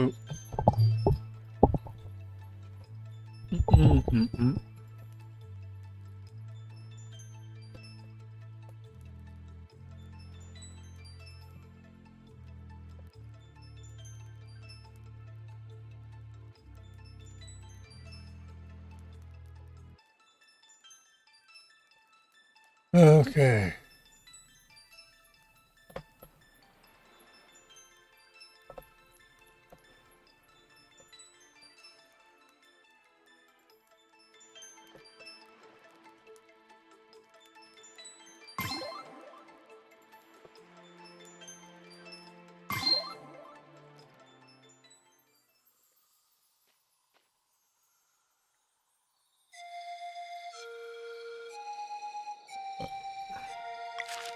Oop. Mm-mm-mm-mm. Okay.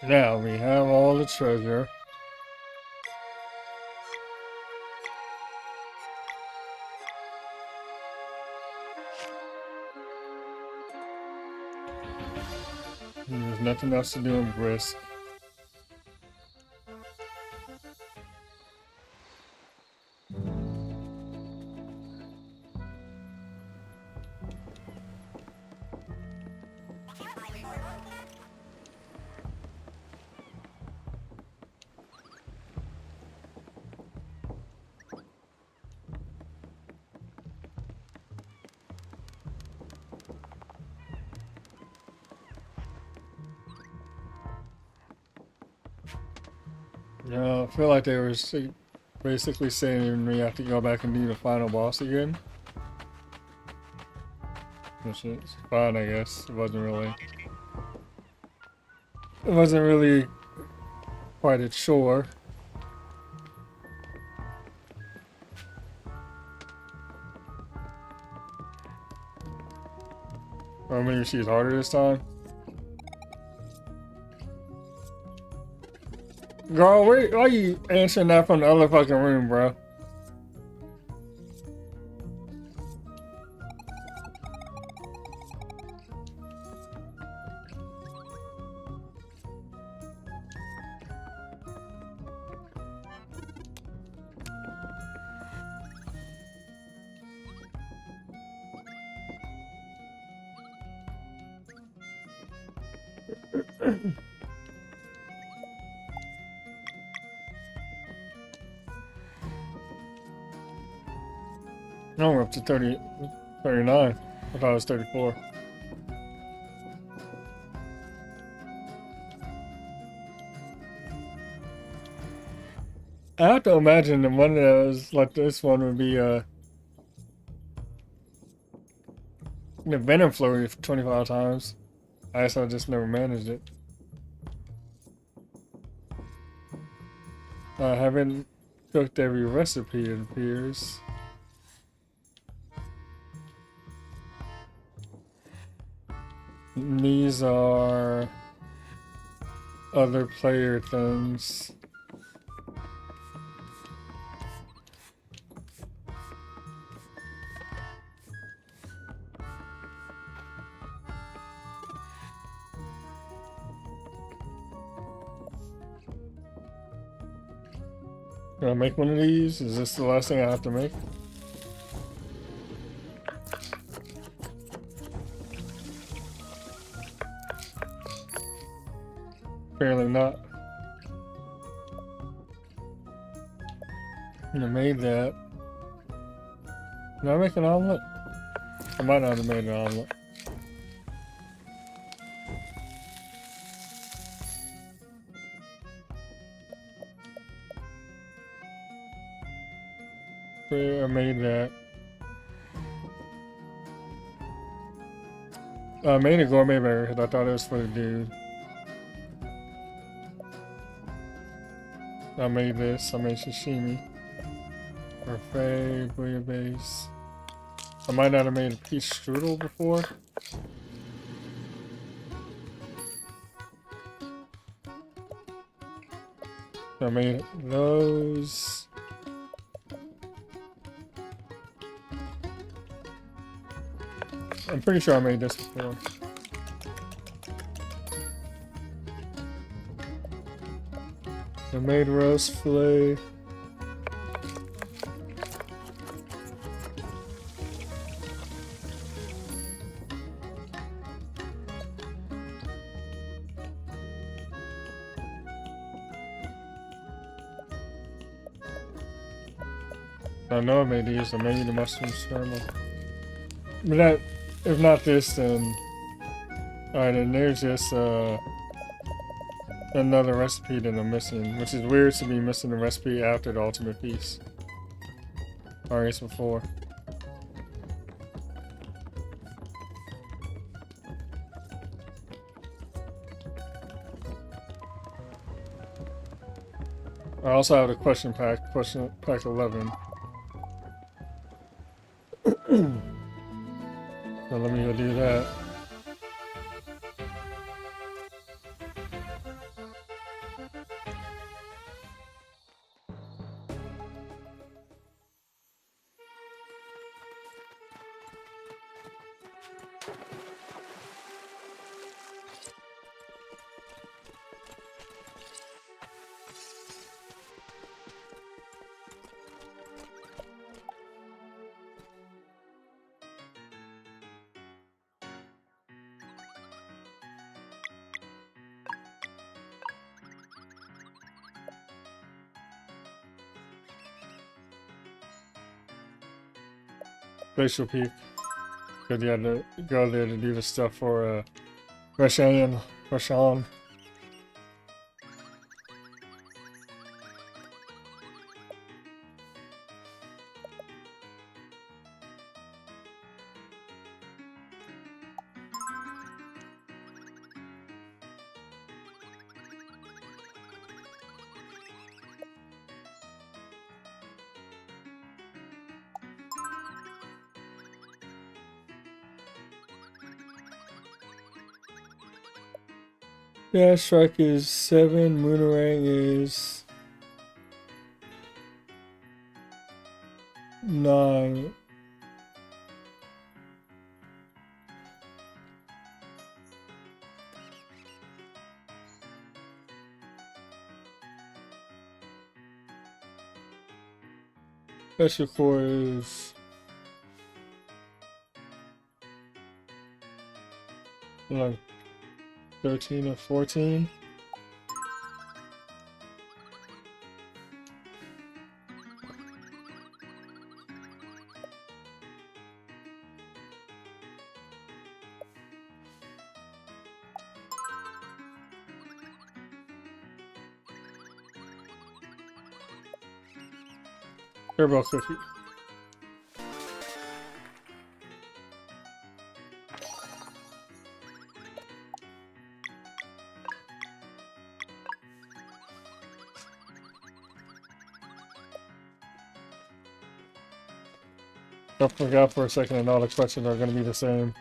Now we have all the treasure. And there's nothing else to do in Brisk. Yeah, I feel like they were basically saying we have to go back and do the final boss again. Which is fine, I guess. It wasn't really quite a chore. Or maybe she's harder this time. Girl, why are you answering that from the other fucking room, bro? No, we're up to 39. I thought it was 34. I have to imagine that one of those, like this one, would be the Venom Flurry 25 times. I guess I just never managed it. I haven't cooked every recipe, it appears. These are other player things. Can I make one of these? Is this the last thing I have to make? Apparently not. I made that. Did I make an omelet? I might not have made an omelet. I made that. I made a gourmet burger because I thought it was for the dude. I made this. I made sashimi. Parfait, bouillabaisse. I might not have made a peach strudel before. I made those. I'm pretty sure I made this before. I made roast filet. I know I made these, or maybe the mushroom scramble. But that, if not this, then alright, and there's just another recipe that I'm missing, which is weird to be missing the recipe after the ultimate feast. Or I guess before. I also have the question pack 11. So let me go do that. Glacial Peak. Because you had to go there to do the stuff for Rashan. Yeah, Strike is 7, Moonerang is 9. Special Core is like 13 or 14. Turbo Cookie. I forgot for a second and all the questions are going to be the same.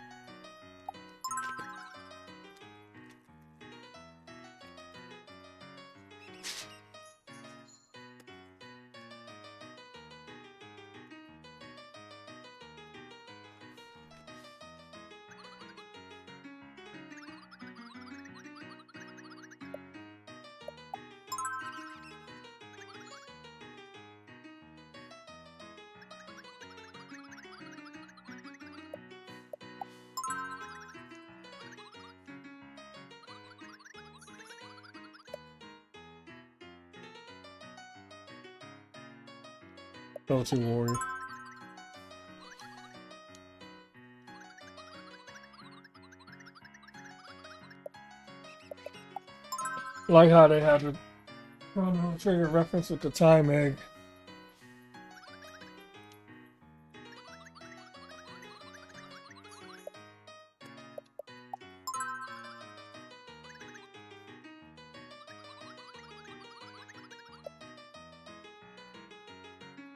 Level 2 Warrior. Like how they had the Chrono Trigger reference with the time egg.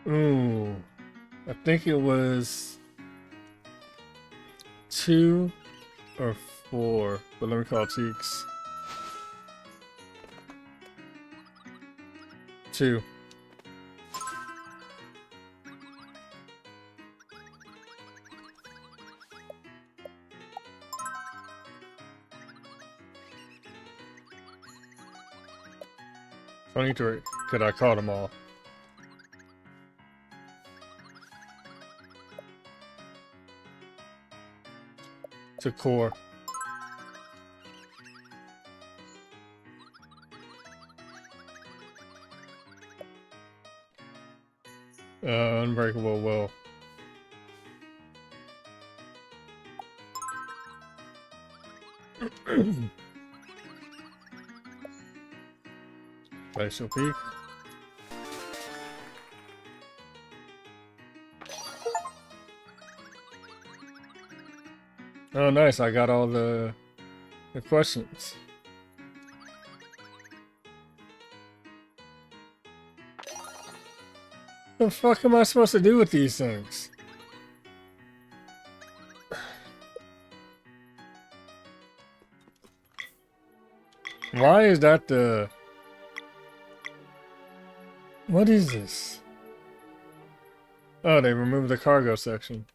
Ooh. I think it was 2 or 4, but let me call Cheeks. 2. Funny to could I caught them all. To core. Unbreakable will. Glacial Peak. Oh, nice. I got all the questions. The fuck am I supposed to do with these things? Why is that the... What is this? Oh, they removed the cargo section.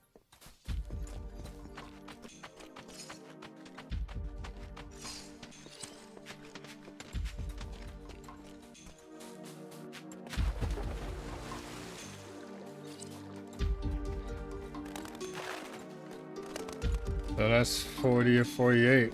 So that's 40 or 48.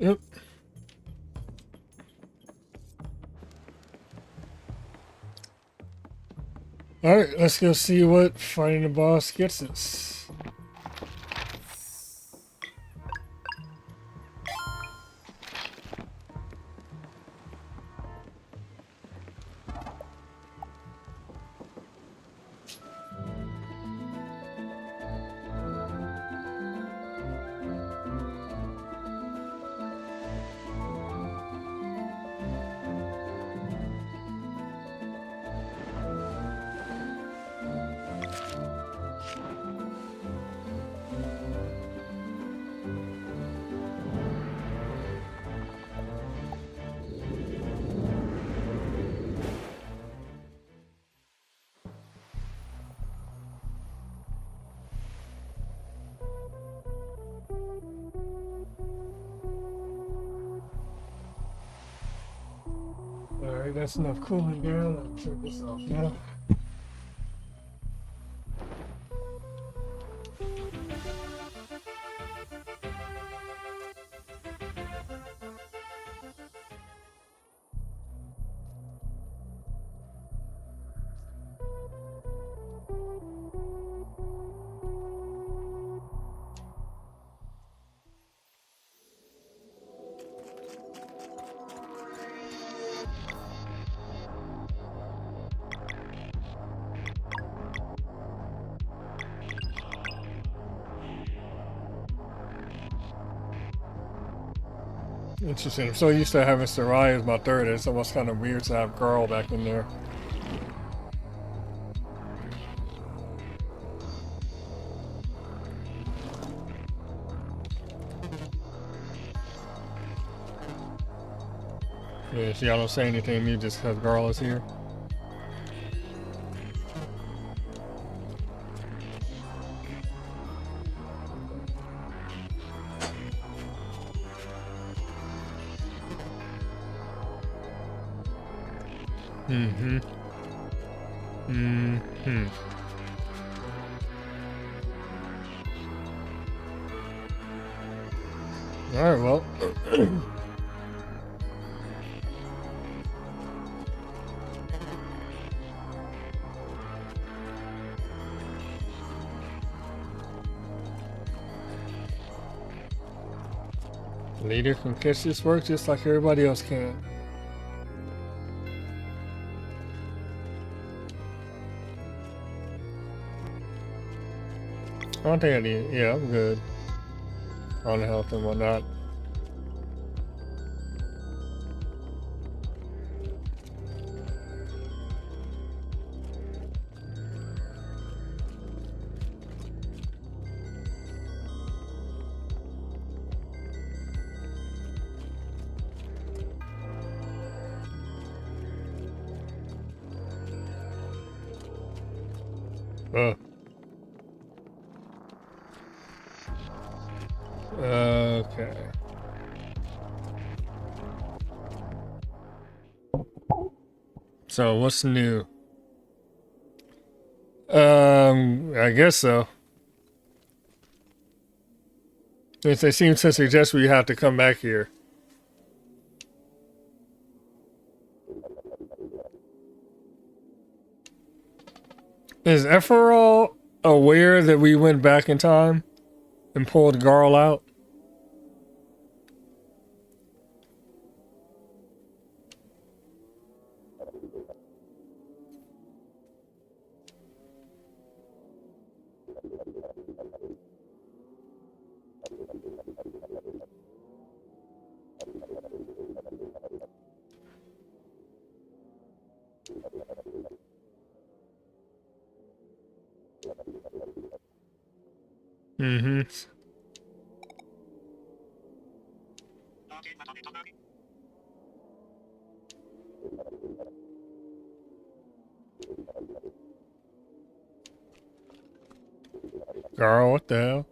Yep. Alright, let's go see what fighting the boss gets us. Alright, that's enough cooling down. I'll turn this off now. Interesting. I'm so used to having Sarai as my third, it's almost kind of weird to have Girl back in there. Yeah, so y'all don't say anything to me just because Girl is here. Mm-hmm. Mm-hmm. Alright, well. Leader can catch this work just like everybody else can. I don't think I need. Yeah, I'm good on health and whatnot. Okay. So what's new? I guess so. If they seem to suggest we have to come back here. Is Ephraim aware that we went back in time and pulled Garl out? Mm-hmm. Garl, what the hell?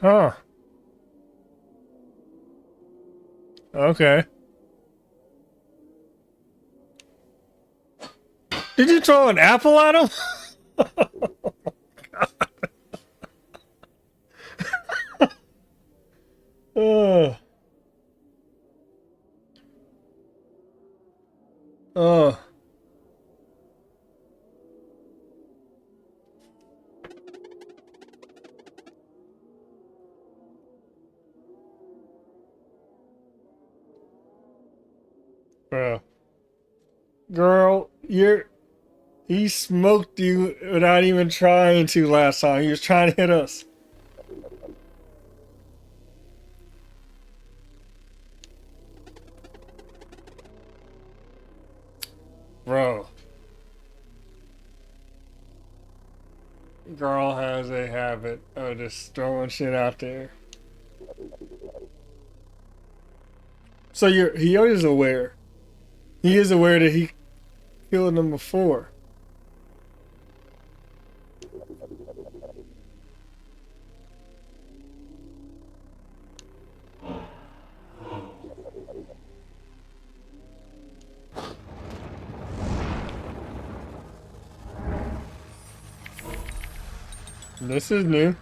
Huh. Okay. Did you throw an apple at him? Oh. Oh. Bro. Girl, he smoked you without even trying to last time. He was trying to hit us. Bro. Girl has a habit of just throwing shit out there. So he is aware. He is aware that he killed them before. This is new.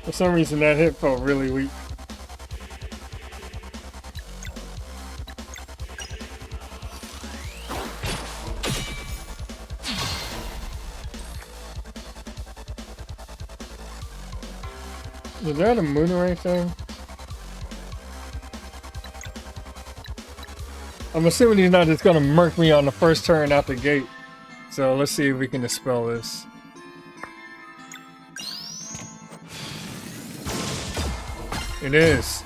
For some reason that hit felt really weak. Is that a Moonerang thing? I'm assuming he's not just gonna murk me on the first turn out the gate. So let's see if we can dispel this. It is.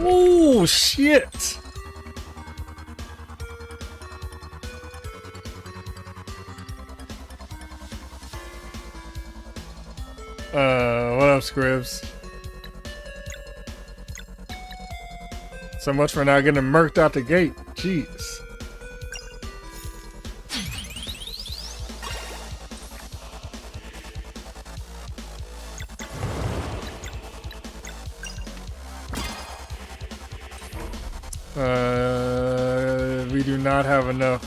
Oh shit! What up, Scribs? So much for not getting murked out the gate. Jeez. We do not have enough.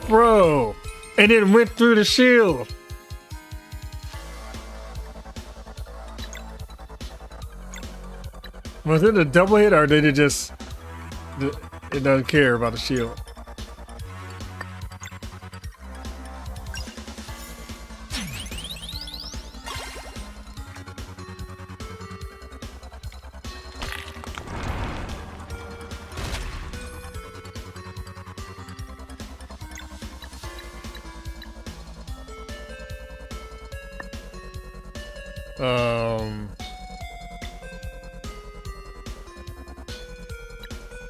Bro, and it went through the shield. Was it a double hit or did it just... It doesn't care about the shield?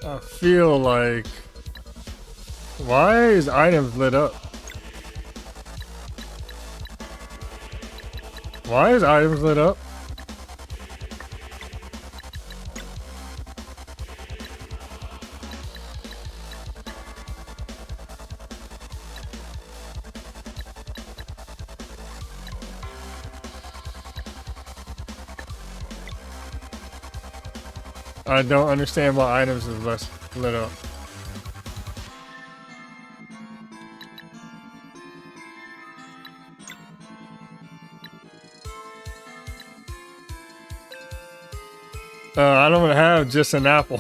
I feel like... Why is items lit up? Why is items lit up? I don't understand why items is less lit up. I don't have just an apple.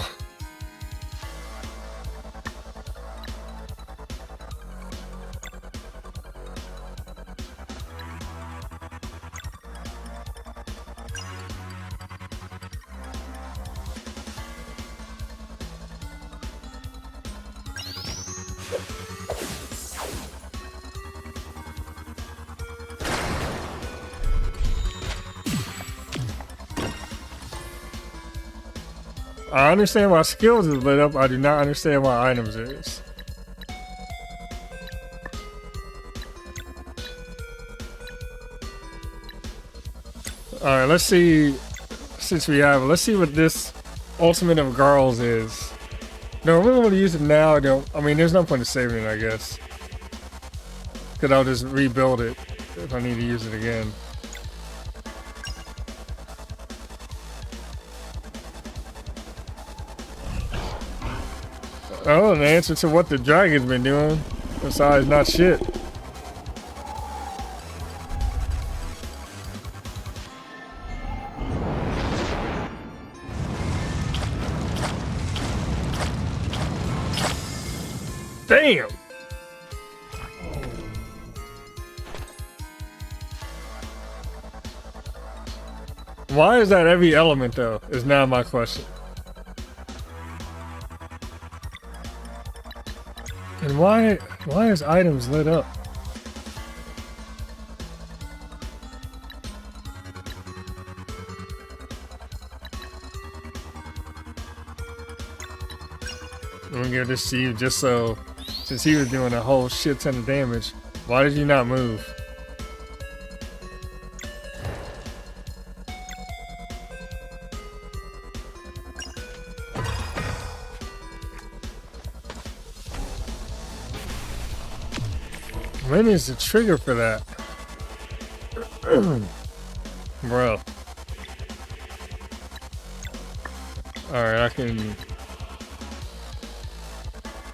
I understand why skills is lit up. I do not understand why items is. Alright, let's see. Since we have it, let's see what this Ultimate of Girls is. No, I really want to use it now. I mean, there's no point in saving it, I guess. Because I'll just rebuild it if I need to use it again. Oh, the answer to what the dragon's been doing. Besides, not shit. Damn! Why is that every element, though, is now my question. And why is items lit up? I'm gonna give this to you just so, since he was doing a whole shit ton of damage, why did you not move? When is the trigger for that? Bro. Alright, I can...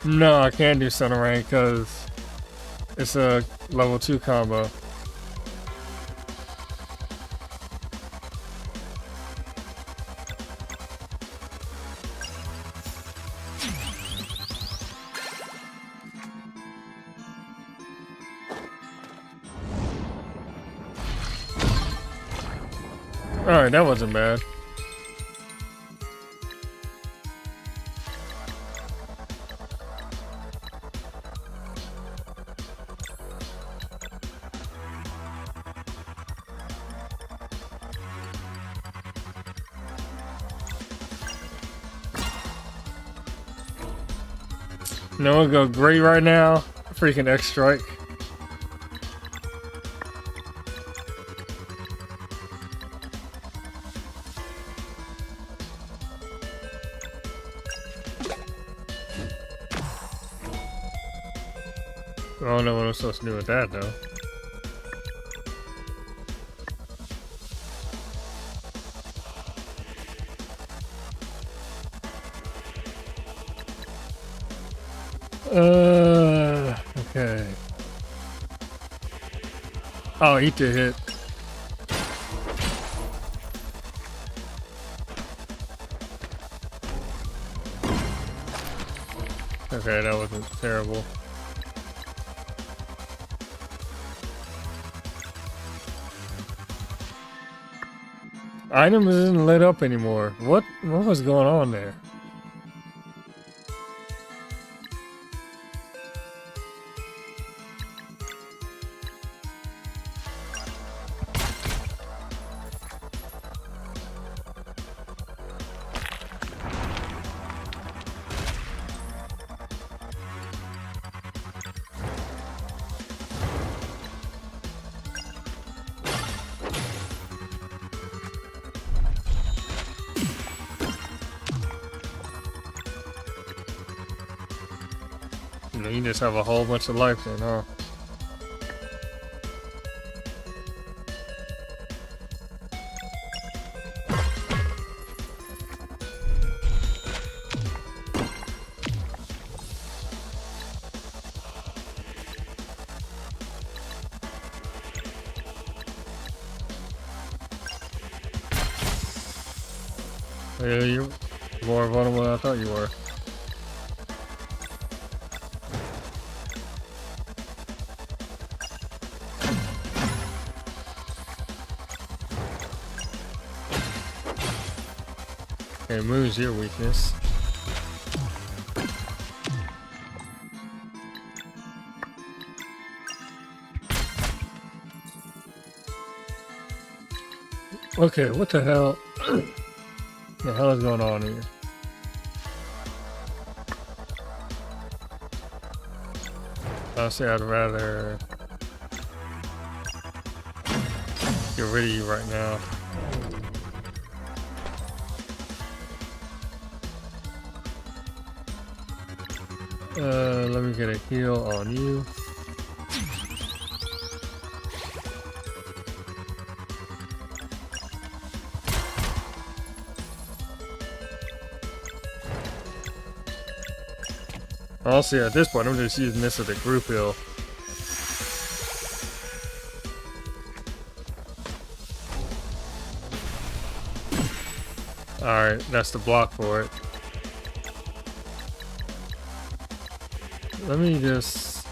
No, I can't do Center Rank because it's a level 2 combo. Alright, that wasn't bad. No one go great right now. Freaking X strike. I don't know what I'm supposed to do with that though. Okay. Oh, eat the hit. Okay, that wasn't terrible. Items isn't lit up anymore. What was going on there? You just have a whole bunch of life then, huh? Yeah, you're more vulnerable than I thought you were. Okay, move's your weakness. Okay, what the hell? The hell is going on here? I'll say I'd rather get rid of you right now. Let me get a heal on you. Honestly, at this point, I'm just using this as a group heal. Alright, that's the block for it. Let me just...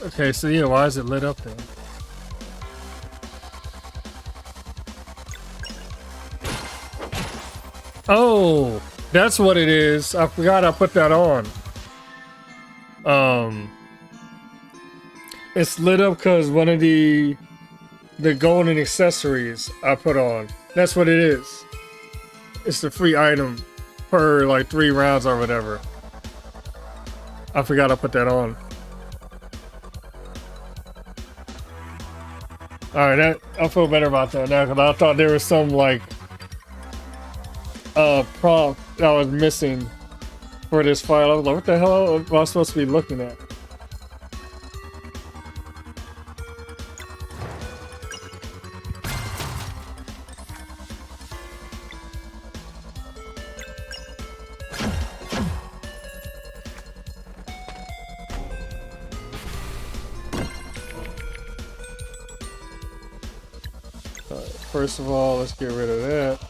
Okay, so yeah, why is it lit up then? Oh, that's what it is. I forgot I put that on. It's lit up because one of the golden accessories I put on. That's what it is. It's the free item per like 3 rounds or whatever. I forgot I put that on. Alright, I feel better about that now because I thought there was some like prompt that was missing for this file. I was like, what the hell am I supposed to be looking at? First of all, let's get rid of that.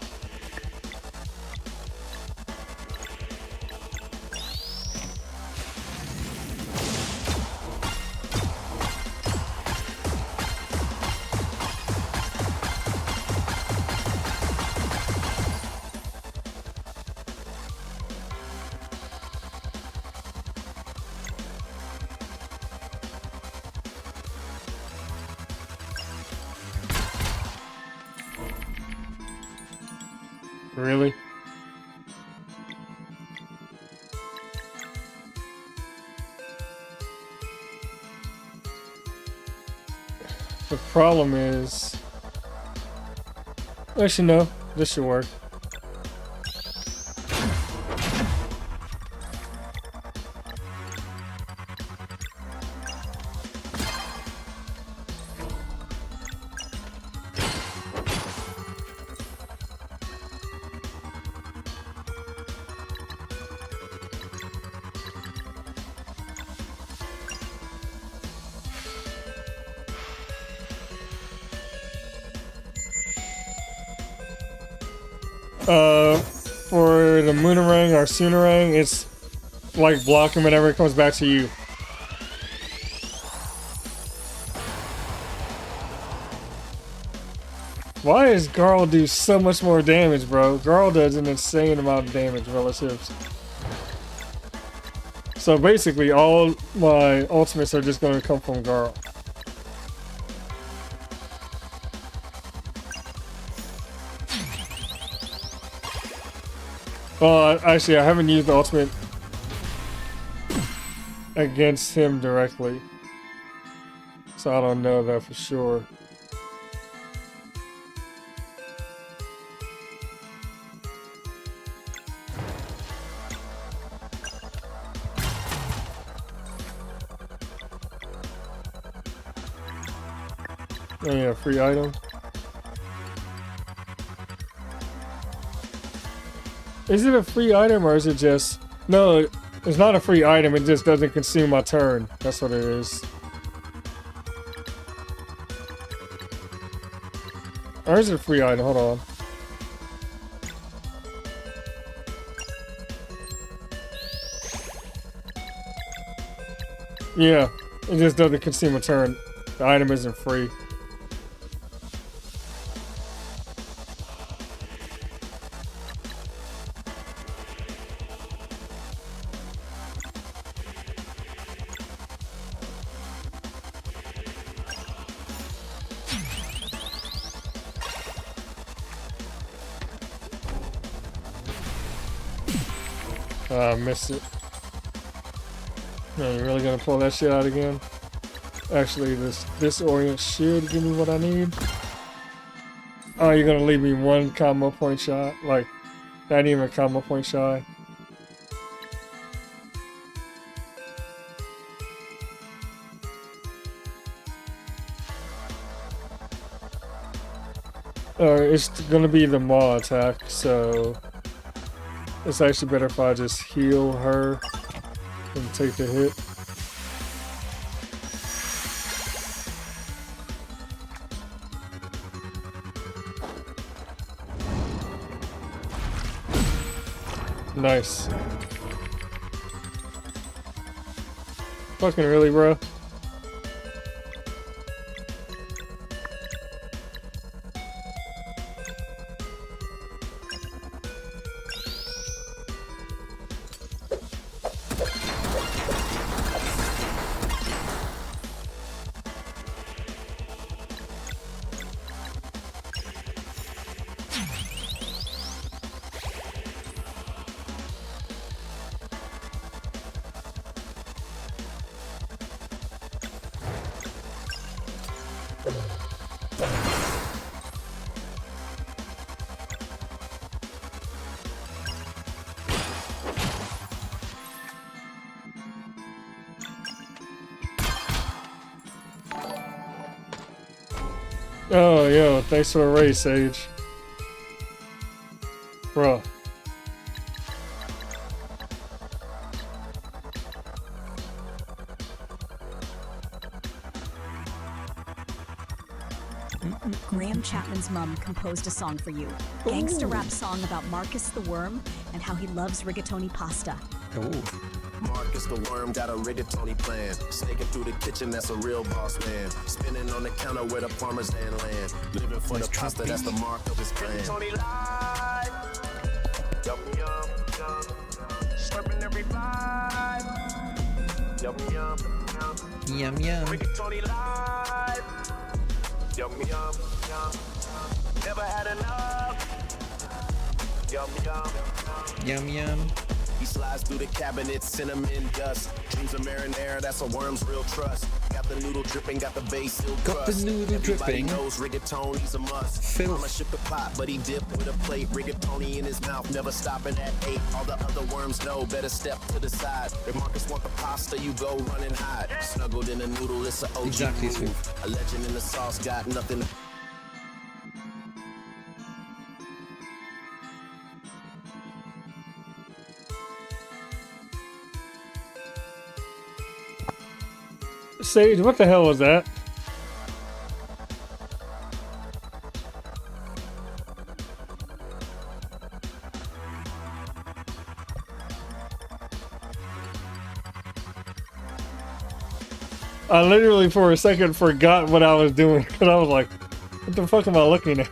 Really? The problem is... Actually, no. This should work. For the Moonerang or Soonerang, it's like block him whenever it comes back to you. Why does Garl do so much more damage, bro? Garl does an insane amount of damage relative. So basically, all my ultimates are just going to come from Garl. Well, actually, I haven't used the ultimate against him directly, so I don't know that for sure. Oh yeah, free item. Is it a free item or is it just... No, it's not a free item, it just doesn't consume my turn. That's what it is. Or is it a free item? Hold on. Yeah, it just doesn't consume a turn. The item isn't free. I missed it. No, you're really gonna pull that shit out again? Actually, this Orient should give me what I need. Oh, you're gonna leave me one combo point shot? Like, not even a combo point shy? It's gonna be the Maw attack, so... It's actually better if I just heal her and take the hit. Nice. Fucking really, bro? Oh, yo, thanks for the race, Sage. Bruh. Graham Chapman's mom composed a song for you. Gangsta rap song about Marcus the Worm and how he loves rigatoni pasta. Ooh. Marcus the Worm got a rigatoni plan. Snaking through the kitchen, that's a real boss man. Spinning on the counter where the farmers land. Living for the pasta, that's the mark of his plan. Rigatoni live. Yum, yum, yum. Slurping every vibe. Yum, yum, yum. Yum, yum. Rigatoni live. Yum, yum, yum. Never had enough. Yum yum. He slides through the cabinet, cinnamon dust. Dreams of marinara, that's a worm's real trust. Got the noodle dripping, got the basil crust. Got the noodle Everybody dripping. knows rigatoni, he's a must. Filth. Mama shipped the pot, but he dipped with a plate. Rigatoni in his mouth, never stopping at 8. All the other worms know, better step to the side. If Marcus want the pasta, you go run and hide. Snuggled in a noodle, it's a OG Exactly, move. Smooth. A legend in the sauce, got nothing. Sage, what the hell was that? I literally for a second forgot what I was doing because I was like, what the fuck am I looking at?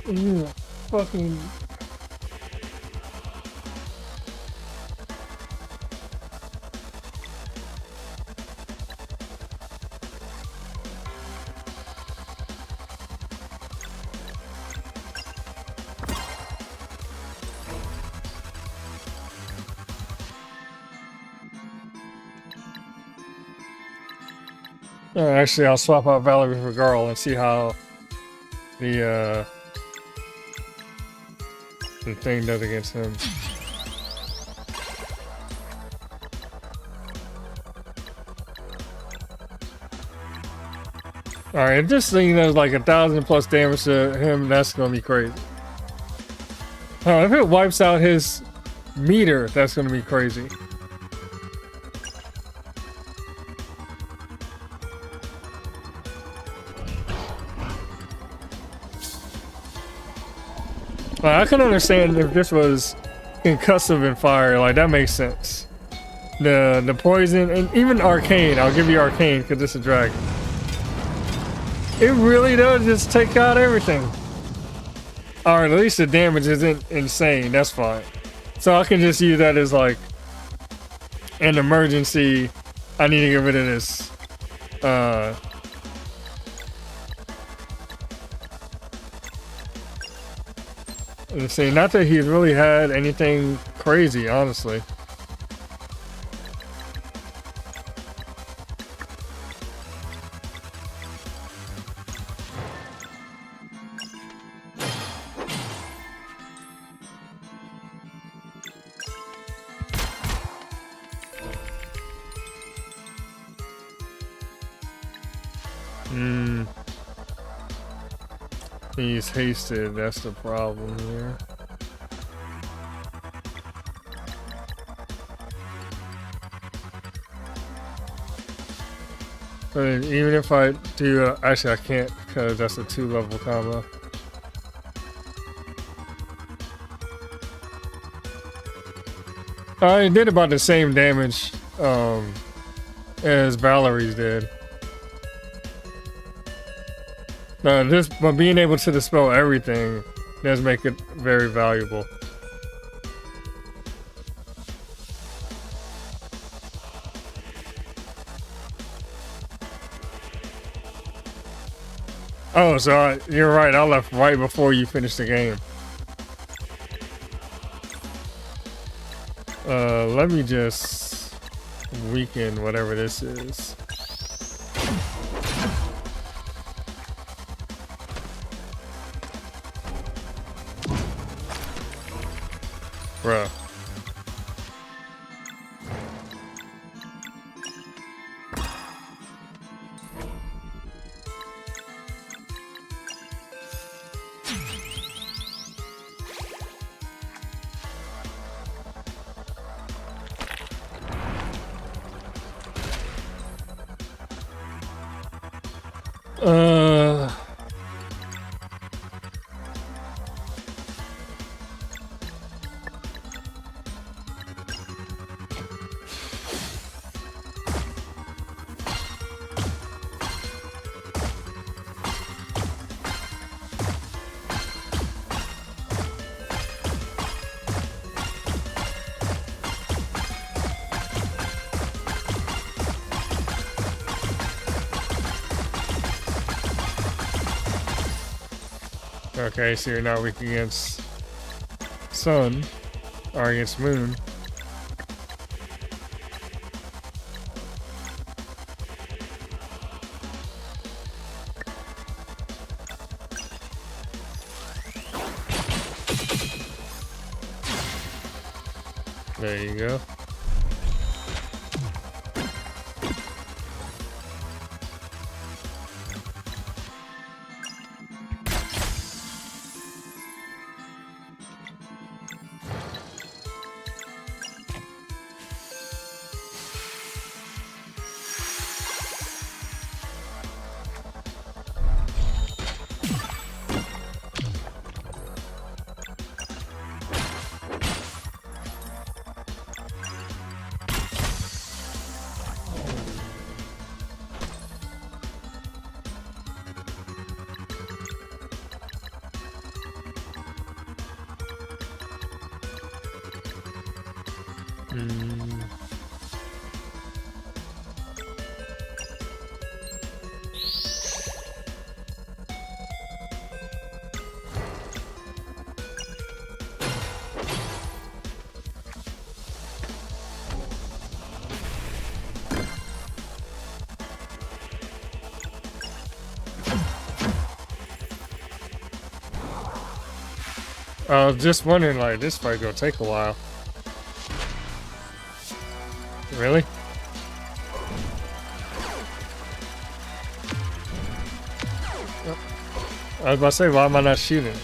You fucking. Actually, I'll swap out Valerie for Garl and see how the thing does against him. Alright, if this thing does like 1,000 plus damage to him, that's gonna be crazy. If it wipes out his meter, that's gonna be crazy. I can understand if this was concussive and fire, like that makes sense. The poison and even arcane, I'll give you arcane because it's a dragon. It really does just take out everything. Alright, at least the damage isn't insane, that's fine. So I can just use that as like an emergency. I need to get rid of this. Let's see, not that he's really had anything crazy, honestly. He's hasted, that's the problem here. But even if I do, actually I can't because that's a 2-level combo. I did about the same damage as Valerie's did. But being able to dispel everything does make it very valuable. Oh, so you're right. I left right before you finished the game. Let me just weaken whatever this is. Bruh. Okay, so you're now weak against sun, or against moon. There you go. I was just wondering, like, this fight gonna take a while. Really? I was about to say, why am I not shooting?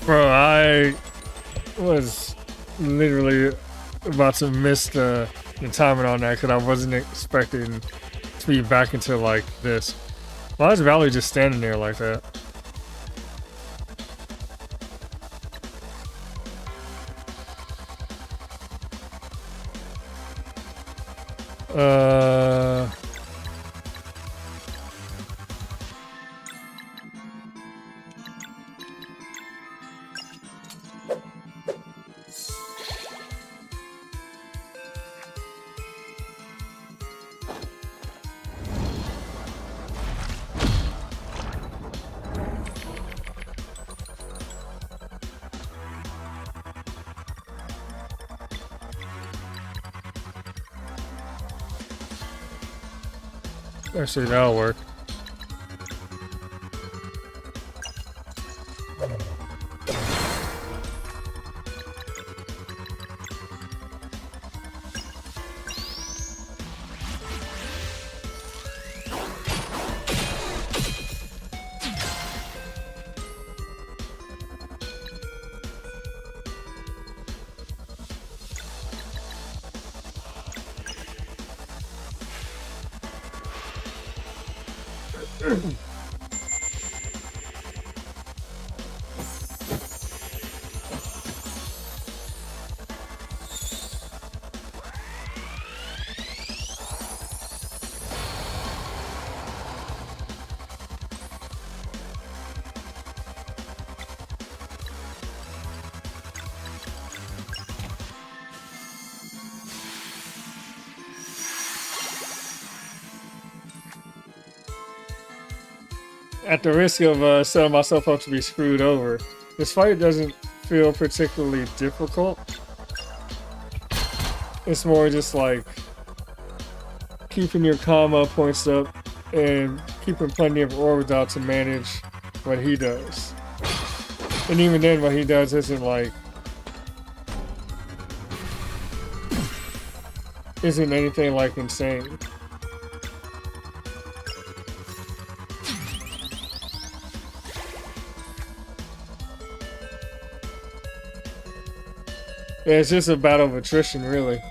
Bro, I was literally about to miss the timing on that because I wasn't expecting to be back into like this. Why is Valley just standing there like that? Actually, that'll work. at the risk of setting myself up to be screwed over, this fight doesn't feel particularly difficult. It's more just like keeping your karma points up and keeping plenty of orbs out to manage what he does. And even then, what he does isn't anything like insane. Yeah, it's just a battle of attrition, really.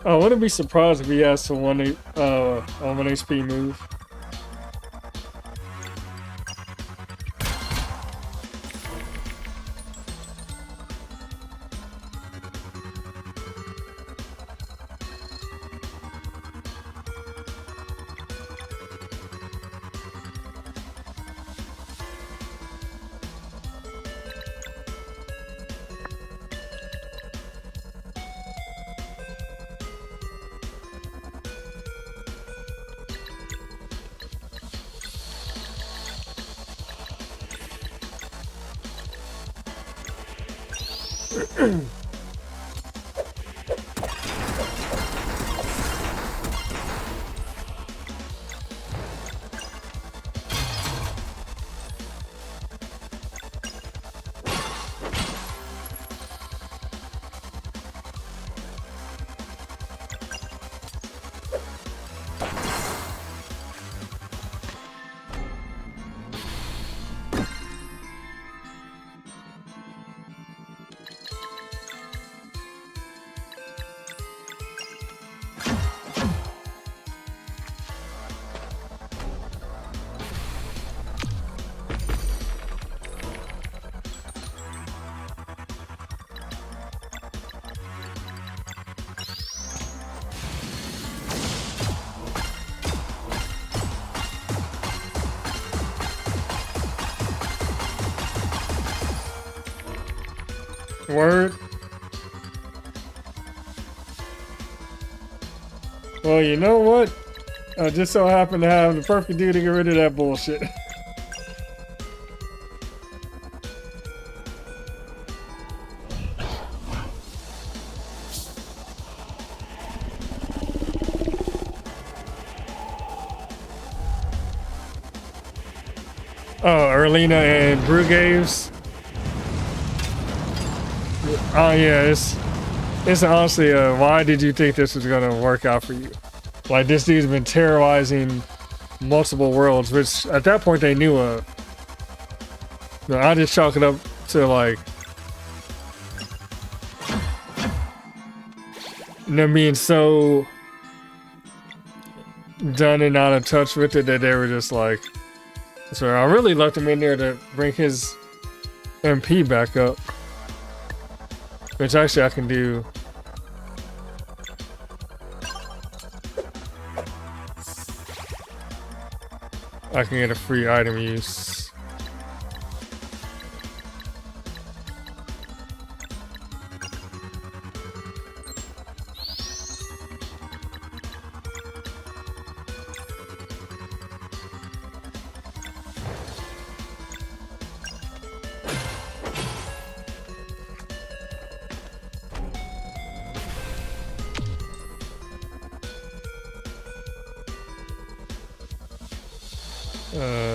I wouldn't be surprised if he has to one HP move. Word. Well, you know what? I just so happen to have the perfect dude to get rid of that bullshit. Oh, Erlina and Brugaves. Oh yeah, it's honestly why did you think this was gonna work out for you? Like, this dude's been terrorizing multiple worlds, which at that point they knew of. No, I just chalk it up to like them being so done and out of touch with it that they were just like, so I really left him in there to bring his MP back up. Which actually I can do. I can get a free item use.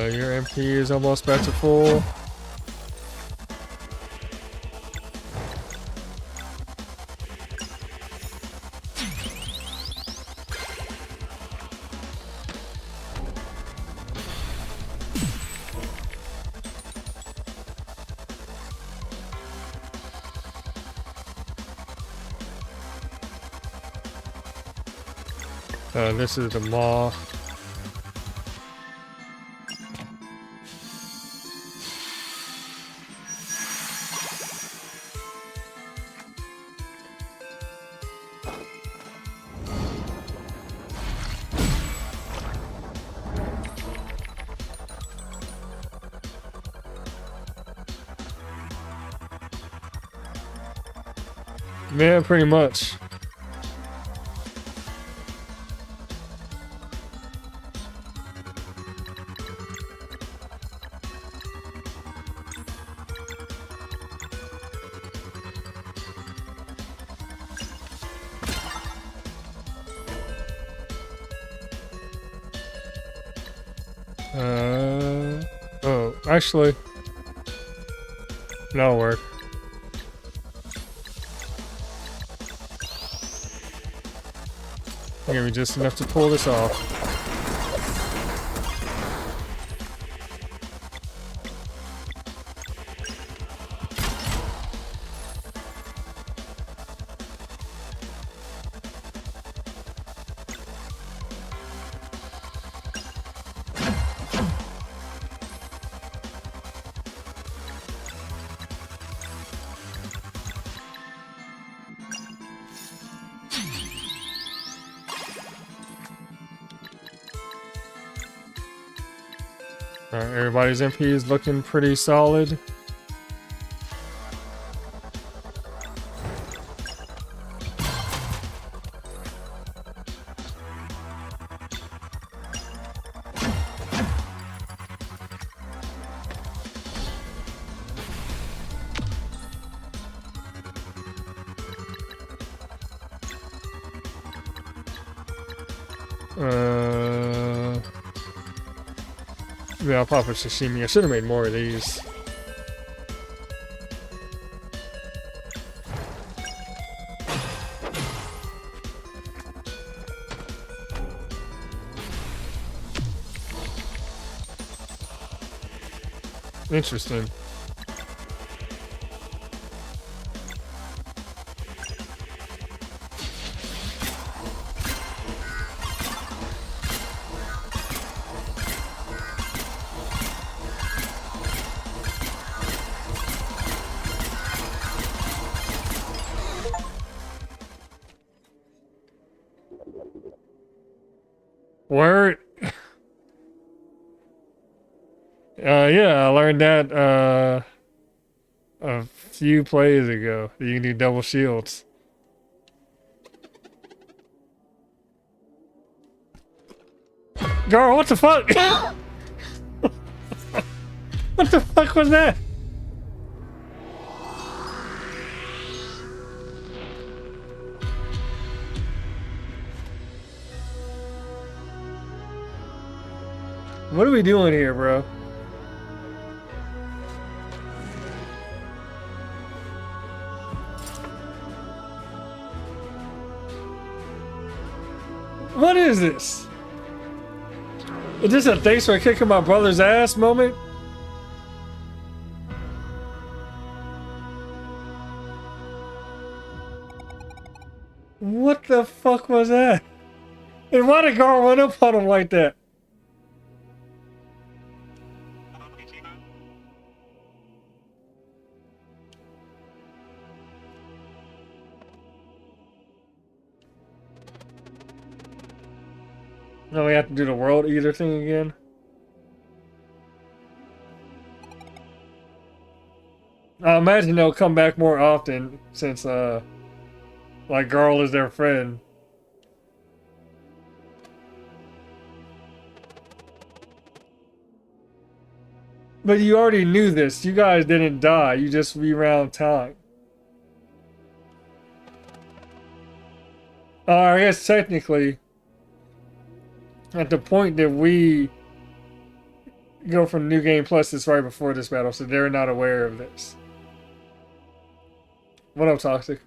Your MP is almost back to full. This is the mall. Yeah, pretty much. Oh, actually, that'll work. Give me just enough to pull this off. Alright, everybody's MP is looking pretty solid. Yeah, I'll pop a sashimi. I should have made more of these. Interesting. Word. Yeah, I learned that a few plays ago. You can do double shields. Girl, what the fuck? What the fuck was that? What are we doing here, bro? What is this? Is this a thanks for kicking my brother's ass moment? What the fuck was that? And why did Gar run up on him like that? Now we have to do the world eater thing again. I imagine they'll come back more often since, like, Garl is their friend. But you already knew this. You guys didn't die. You just rewound time. I guess technically, at the point that we go from New Game Plus, it's right before this battle, so they're not aware of this. What up, Toxic?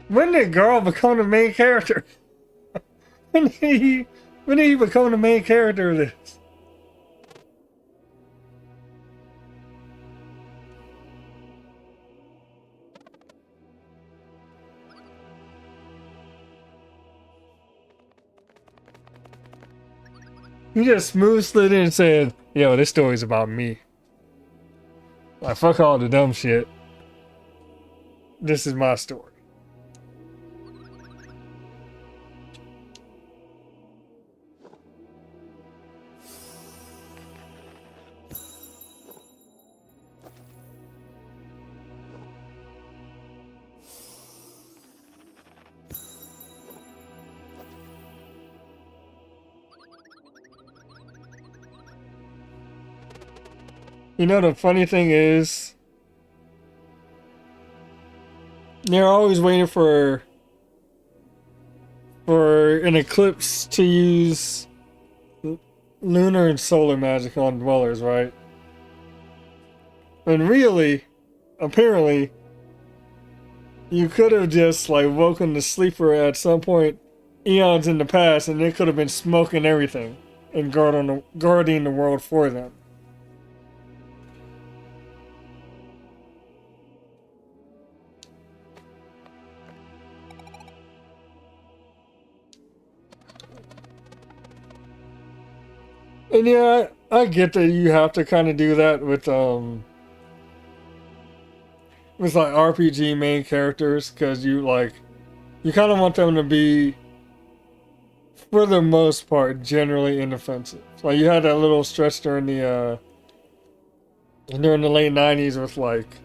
When did Girl become the main character? When did he become the main character of this? He just smooth slid in and said, yo, this story's about me. Like, fuck all the dumb shit. This is my story. You know, the funny thing is, they're always waiting for an eclipse to use lunar and solar magic on dwellers, right? And really, apparently, you could have just like woken the sleeper at some point eons in the past, and they could have been smoking everything and guarding the world for them. And yeah, I get that you have to kind of do that with like RPG main characters, because you kind of want them to be, for the most part, generally inoffensive. Like you had that little stretch during the late 90s with like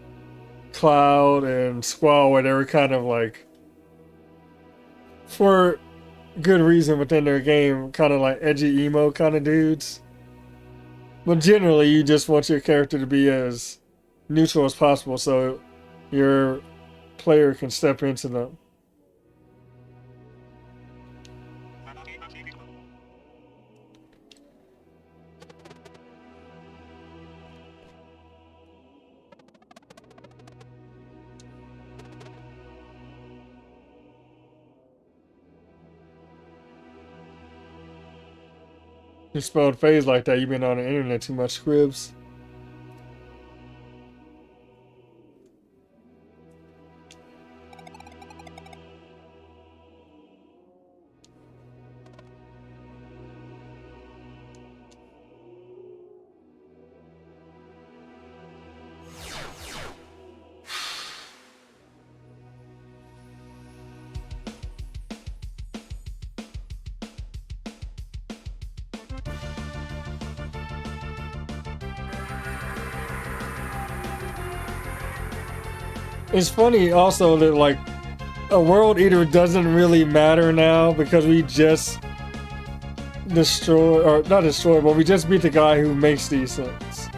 Cloud and Squall, where they were kind of like, for good reason within their game, kind of like edgy emo kind of dudes. But generally, you just want your character to be as neutral as possible, so your player can step into them. You spelled phase like that, you've been on the internet too much, Scribs. It's funny also that like a world eater doesn't really matter now, because we just not destroy, but we just beat the guy who makes these things.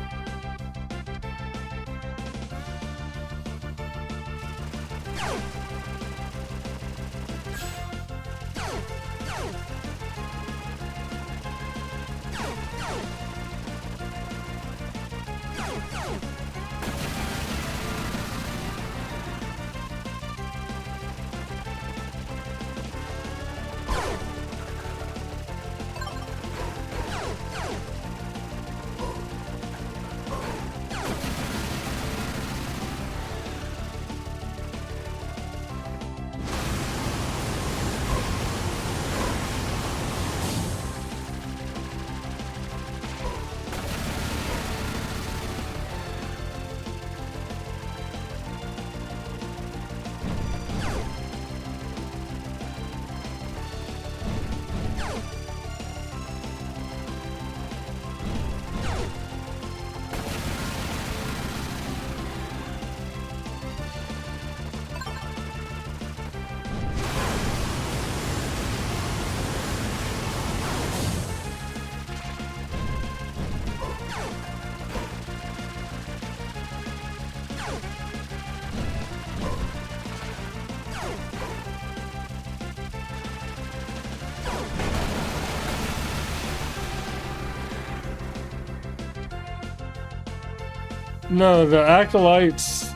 No, the acolytes,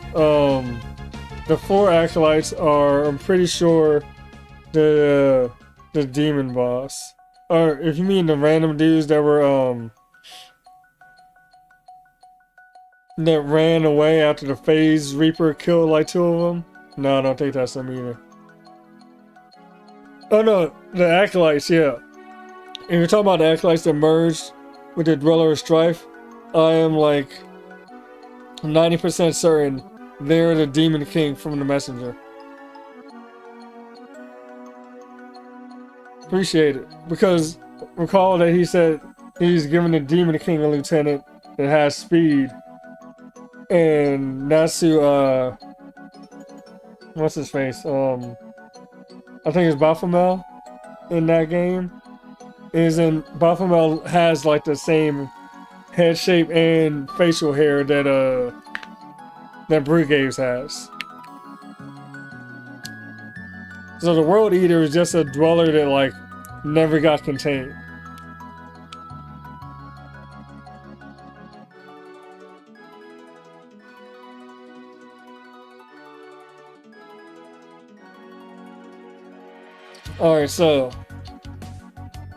The 4 acolytes are, I'm pretty sure, the demon boss. Or if you mean the random dudes that were that ran away after the Phase Reaper killed like 2 of them. No, I don't think that's them either. Oh no, the acolytes, yeah. If you're talking about the acolytes that merged with the Dweller of Strife, I am like 90% certain they're the Demon King from the Messenger. Appreciate it. Because recall that he said he's giving the Demon King a lieutenant that has speed. And Natsu, what's his face? I think it's Baphomet in that game. Baphomet has like the same head shape and facial hair that Brigaves has. So the World Eater is just a dweller that like never got contained. Alright, so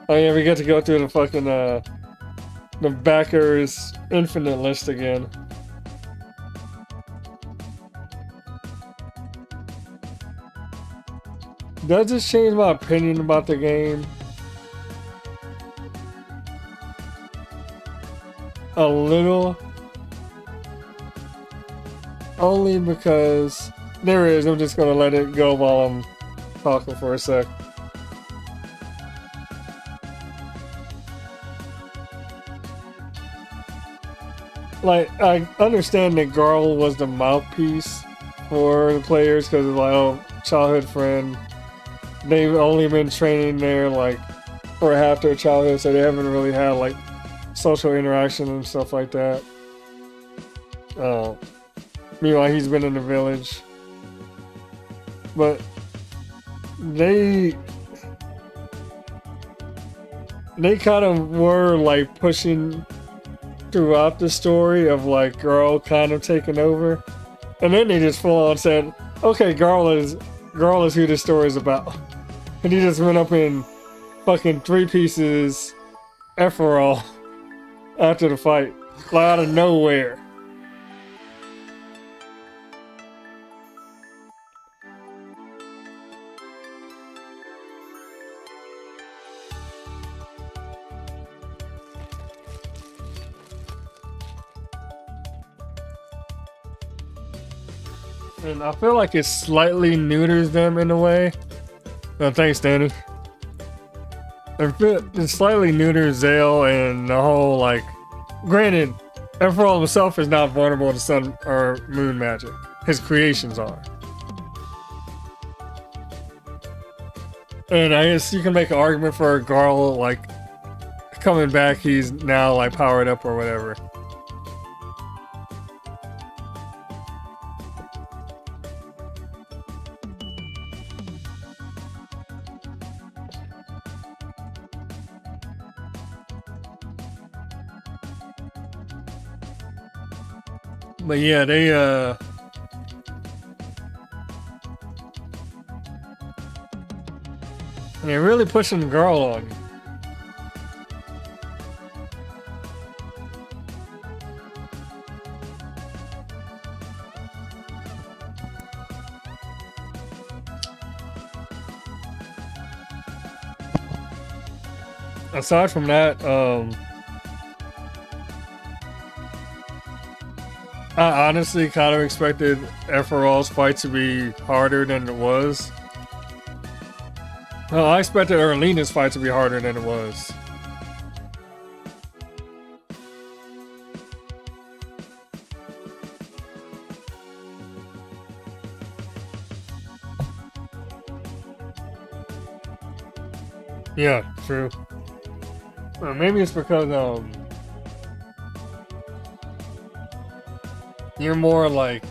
oh yeah, we get to go through the fucking the backers infinite list again. Does this change my opinion about the game? A little. Only because there is, I'm just gonna let it go while I'm talking for a sec. Like, I understand that Garl was the mouthpiece for the players because it's like, oh, childhood friend. They've only been training there like for half their childhood, so they haven't really had like social interaction and stuff like that. Meanwhile, he's been in the village. But they kind of were like pushing throughout the story of like Garl kind of taking over, and then they just full on said, "Okay, Garl is who this story is about," and he just went up in fucking 3 pieces, Ephorol after the fight, like out of nowhere. And I feel like it slightly neuters them in a way. Oh, thanks, Danny. It slightly neuters Zale and the whole, like... Granted, Ephorol himself is not vulnerable to sun or moon magic. His creations are. And I guess you can make an argument for Garl, like, coming back, he's now, like, powered up or whatever. But yeah, they're really pushing Garl on you. Aside from that, I honestly kind of expected Ephorol's fight to be harder than it was. Well, I expected Erlina's fight to be harder than it was. Yeah, true. Well, maybe it's because you're more like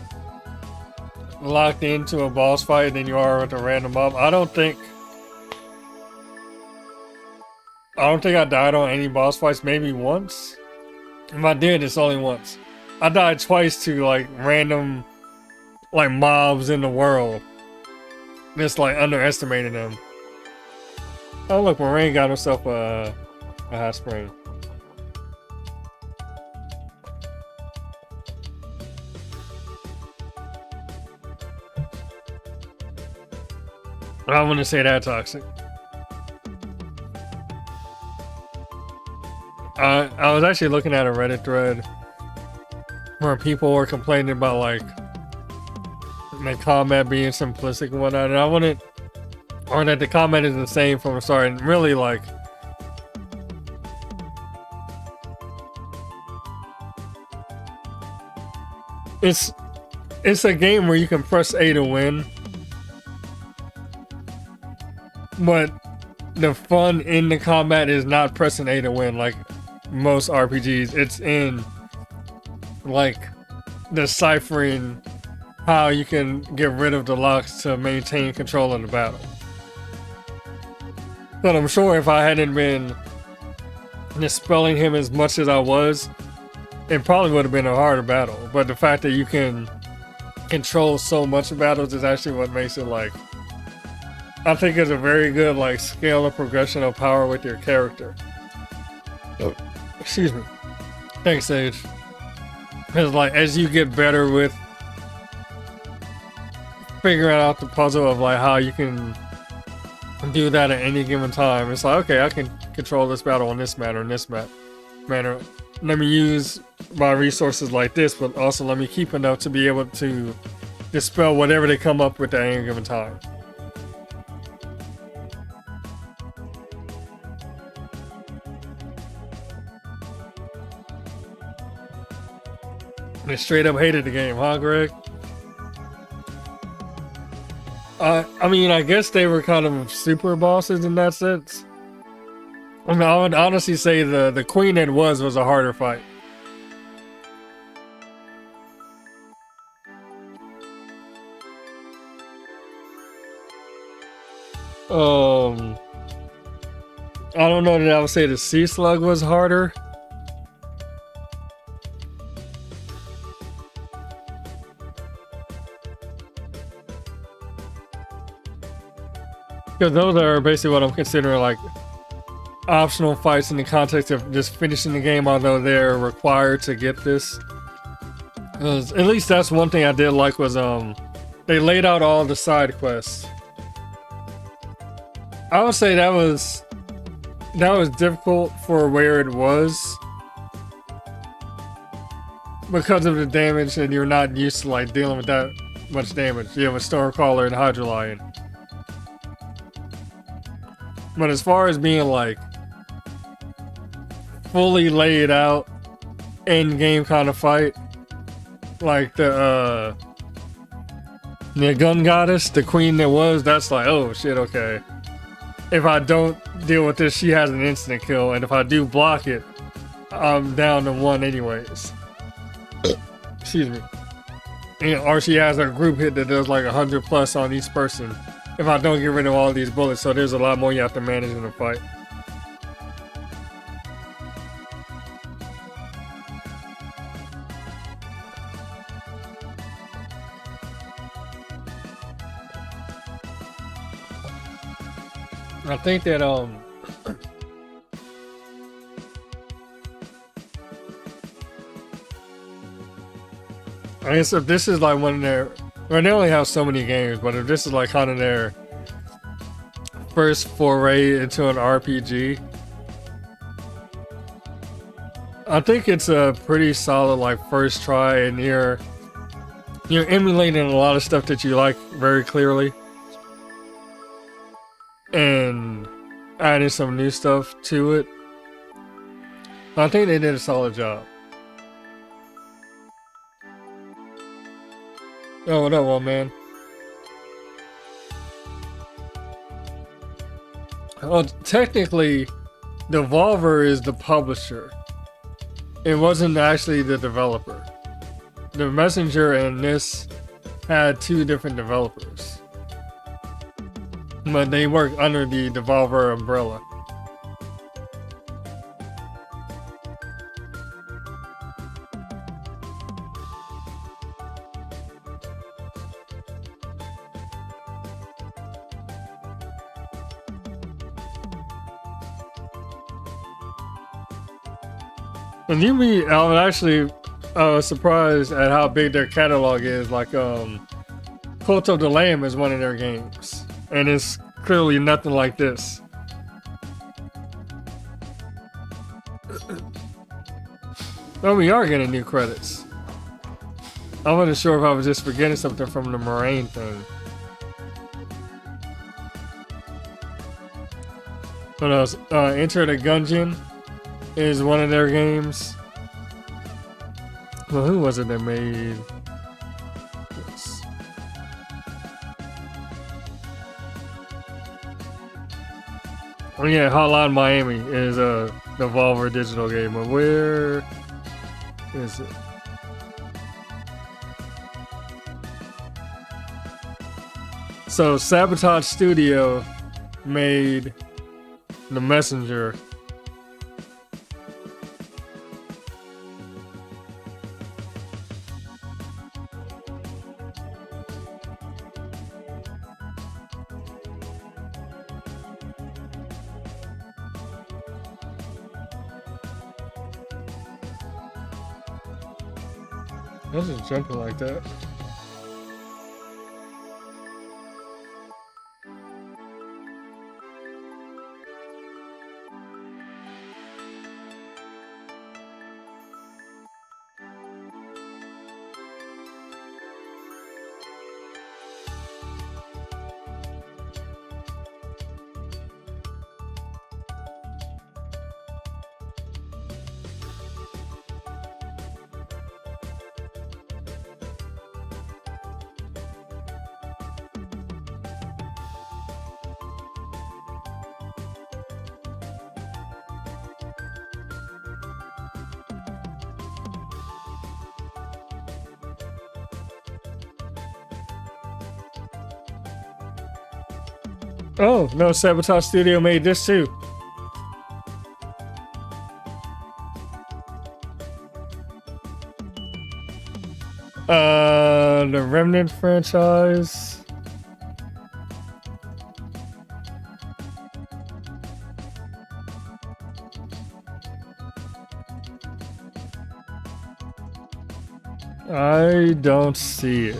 locked into a boss fight than you are with a random mob. I don't think I died on any boss fights, maybe once. If I did, it's only once. I died twice to like random like mobs in the world. Just like underestimating them. Oh look, Moraine got himself a hot spring. I wouldn't say that toxic. I was actually looking at a Reddit thread where people were complaining about like the combat being simplistic and whatnot, and I wouldn't, or that the combat is the same from the start, and really like it's a game where you can press A to win, but the fun in the combat is not pressing A to win like most RPGs. It's in like deciphering how you can get rid of the locks to maintain control of the battle. But I'm sure if I hadn't been dispelling him as much as I was, it probably would have been a harder battle. But the fact that you can control so much of battles is actually what makes it like, I think it's a very good like scale of progression of power with your character. Oh, excuse me. Thanks, Sage. Because like as you get better with figuring out the puzzle of like how you can do that at any given time, it's like, okay, I can control this battle in this manner, in this manner. Let me use my resources like this, but also let me keep enough to be able to dispel whatever they come up with at any given time. They straight up hated the game, huh, Greg? I mean, I guess they were kind of super bosses in that sense. I mean, I would honestly say the queen that was a harder fight. I don't know that I would say the sea slug was harder. Because those are basically what I'm considering like optional fights in the context of just finishing the game, although they're required to get this. At least that's one thing I did like was they laid out all the side quests. I would say that was difficult for where it was because of the damage, and you're not used to like dealing with that much damage. You have a Stormcaller and Hydra Lion. But as far as being like fully laid out end game kind of fight, like the gun goddess, the queen that was, that's like, oh shit, okay. If I don't deal with this, she has an instant kill, and if I do block it, I'm down to one anyways. Excuse me. And, or she has a group hit that does like 100 plus on each person if I don't get rid of all these bullets, so there's a lot more you have to manage in a fight. I think that I guess if this is like one of their, well, they only have so many games, but if this is like kind of their first foray into an RPG, I think it's a pretty solid like first try, and you're emulating a lot of stuff that you like very clearly, and adding some new stuff to it. I think they did a solid job. Oh, what up, old man? Well, technically, Devolver is the publisher. It wasn't actually the developer. The Messenger and this had two different developers, but they work under the Devolver umbrella. And I was actually surprised at how big their catalog is. Like, Cult of the Lamb is one of their games, and it's clearly nothing like this. Oh, we are getting new credits. I wasn't sure if I was just forgetting something from the Moraine thing. What else? Enter the Gungeon is one of their games. Well, who was it that made this? Oh yeah, Hotline Miami is a Devolver Digital game. But where is it? So Sabotage Studio made The Messenger. I was just jumping like that. Oh, no, Sabotage Studio made this too. The Remnant franchise. I don't see it.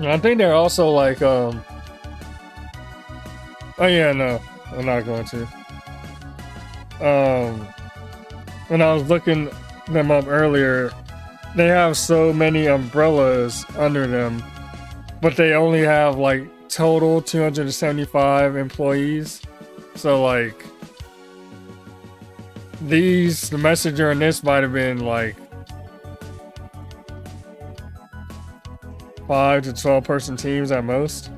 I think they're also like, oh yeah, no, I'm not going to. When I was looking them up earlier, they have so many umbrellas under them, but they only have like total 275 employees. So like, the Messenger and this might have been like 5 to 12 person teams at most.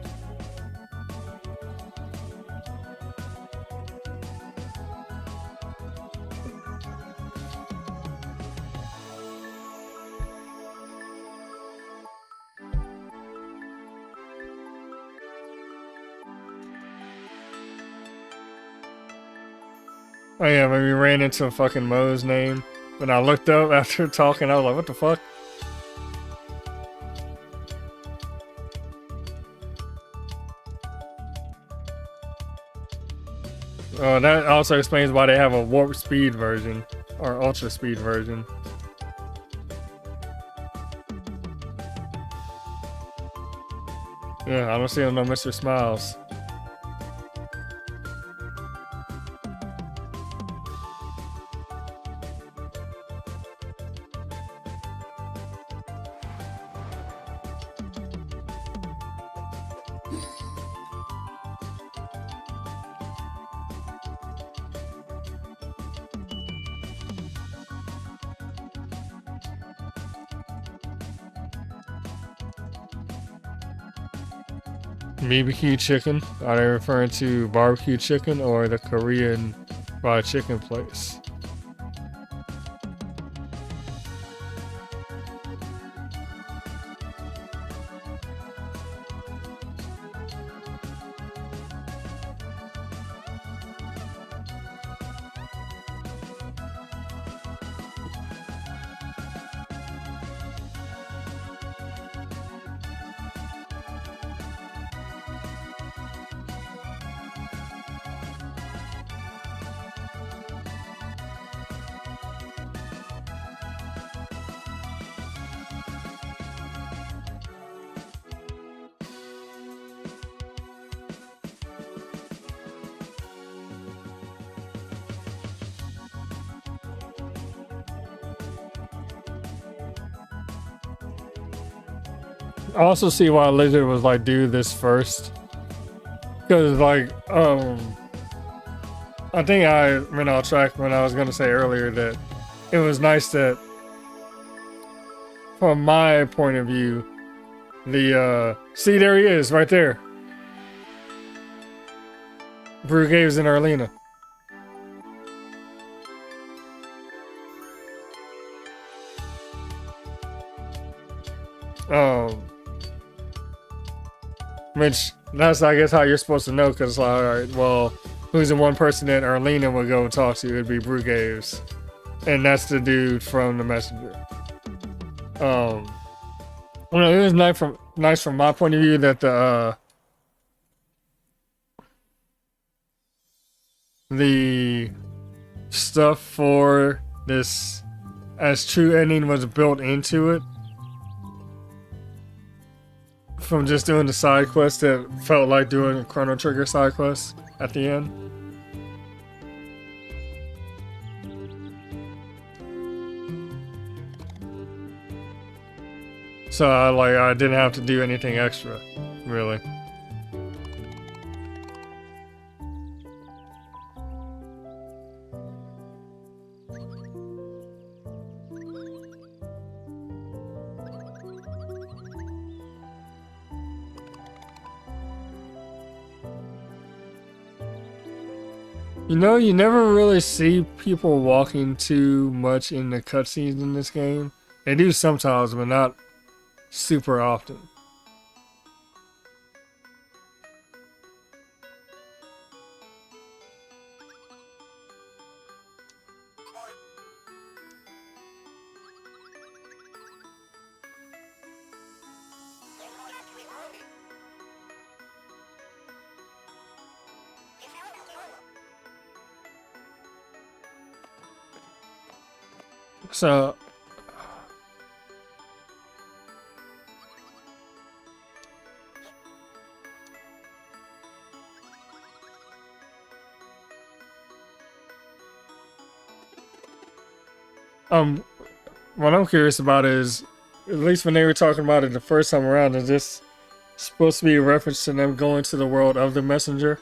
Oh yeah, when we ran into fucking Mo's name. When I looked up after talking, I was like, what the fuck? That also explains why they have a warp speed version or ultra speed version. Yeah, I don't see no Mr. Smiles. BBQ chicken? Are they referring to barbecue chicken or the Korean fried chicken place? I also see why Lizard was like, do this first. Because, like, I think I went off track when I was going to say earlier that it was nice that, from my point of view, see, there he is, right there. Brugaves and Arlena. Which, that's, I guess, how you're supposed to know, because, like, alright, well, who's the one person that Arlena would go and talk to? It'd be Brugaves. And that's the dude from the Messenger. Well, it was nice from my point of view that the stuff for this as true ending was built into it. From just doing the side quest that felt like doing a Chrono Trigger side quest at the end. So I didn't have to do anything extra, really. You know, you never really see people walking too much in the cutscenes in this game. They do sometimes, but not super often. So what I'm curious about is, at least when they were talking about it the first time around, is this supposed to be a reference to them going to the world of the Messenger?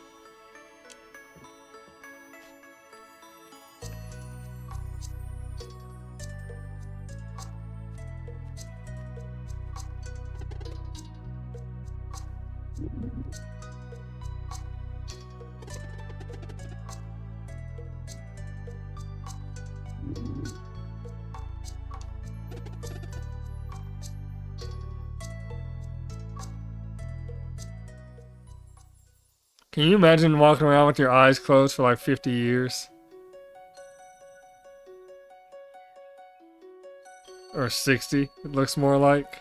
Can you imagine walking around with your eyes closed for like 50 years? Or 60, it looks more like.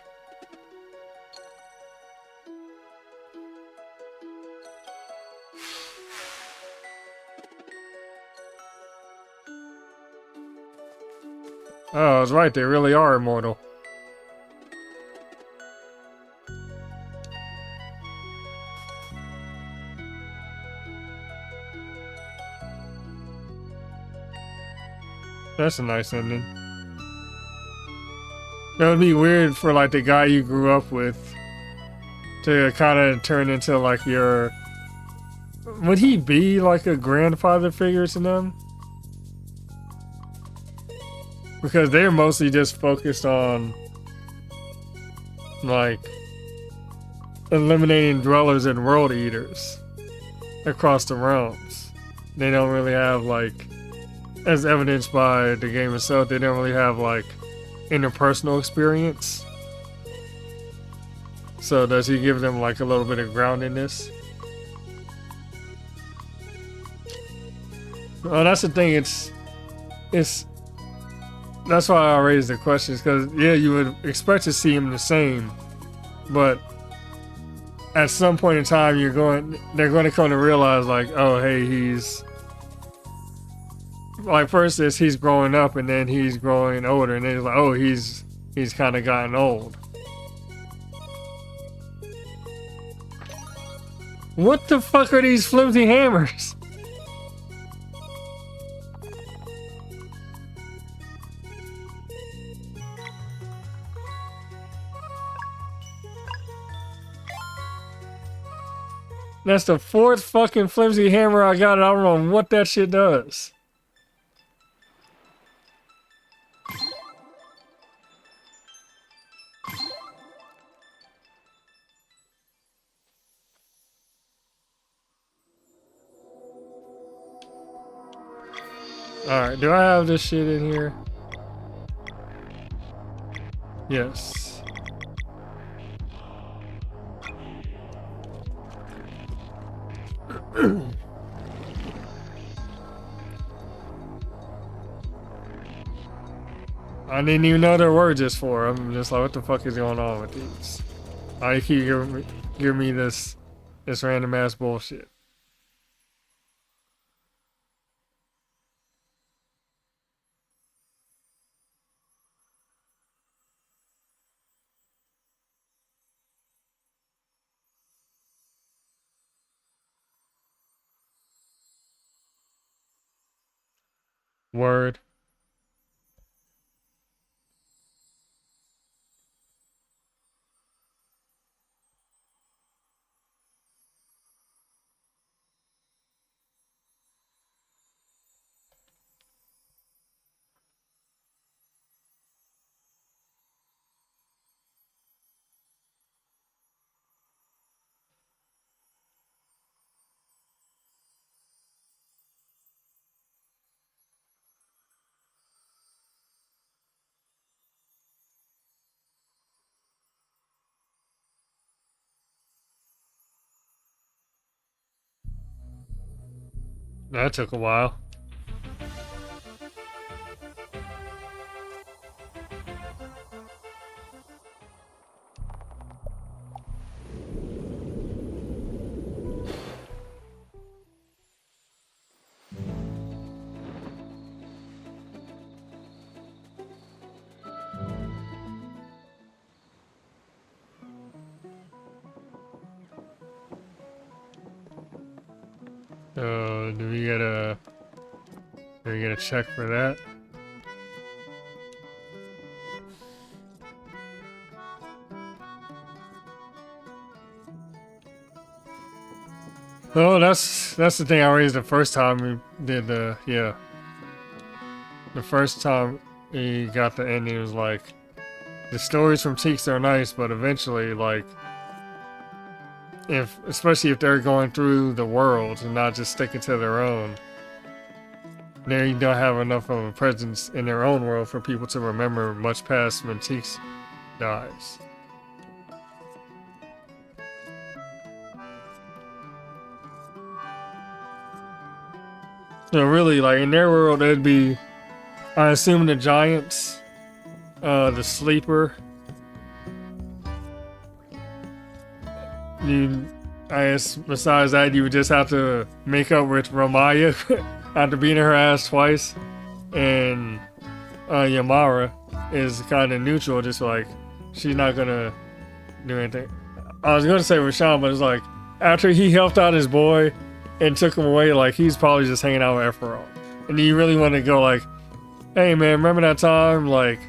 Oh, I was right, they really are immortal. That's a nice ending. That would be weird for like the guy you grew up with to kind of turn into like your... Would he be like a grandfather figure to them? Because they're mostly just focused on like eliminating dwellers and world eaters across the realms. They don't really have like, as evidenced by the game itself, they don't really have like interpersonal experience. So does he give them like a little bit of groundedness? Well, that's the thing, it's that's why I raised the questions, because yeah, you would expect to see him the same, but at some point in time they're going to come to realize like, oh hey, he's like, first is he's growing up and then he's growing older, and then it's like, oh, he's kind of gotten old. What the fuck are these flimsy hammers? That's the fourth fucking flimsy hammer I got. I don't know what that shit does. Alright, do I have this shit in here? Yes. I didn't even know there were just four. I'm just like, what the fuck is going on with these? Why you keep giving me this random ass bullshit? Word. That took a while. Do we get a check for that? Oh, that's the thing I raised the first time we did the the first time we got the ending. It was like the stories from Teeks are nice, but eventually, like, especially if they're going through the world and not just sticking to their own, they don't have enough of a presence in their own world for people to remember much past when Teeks dies. So really, like, in their world, it'd be, I assume, the Giants, the Sleeper. I guess besides that, you would just have to make up with Ramaya after beating her ass twice, and Yamara is kind of neutral, just like she's not gonna do anything. I was gonna say Rashawn, but it's like after he helped out his boy and took him away, like he's probably just hanging out with Efron. And do you really want to go like, hey man, remember that time like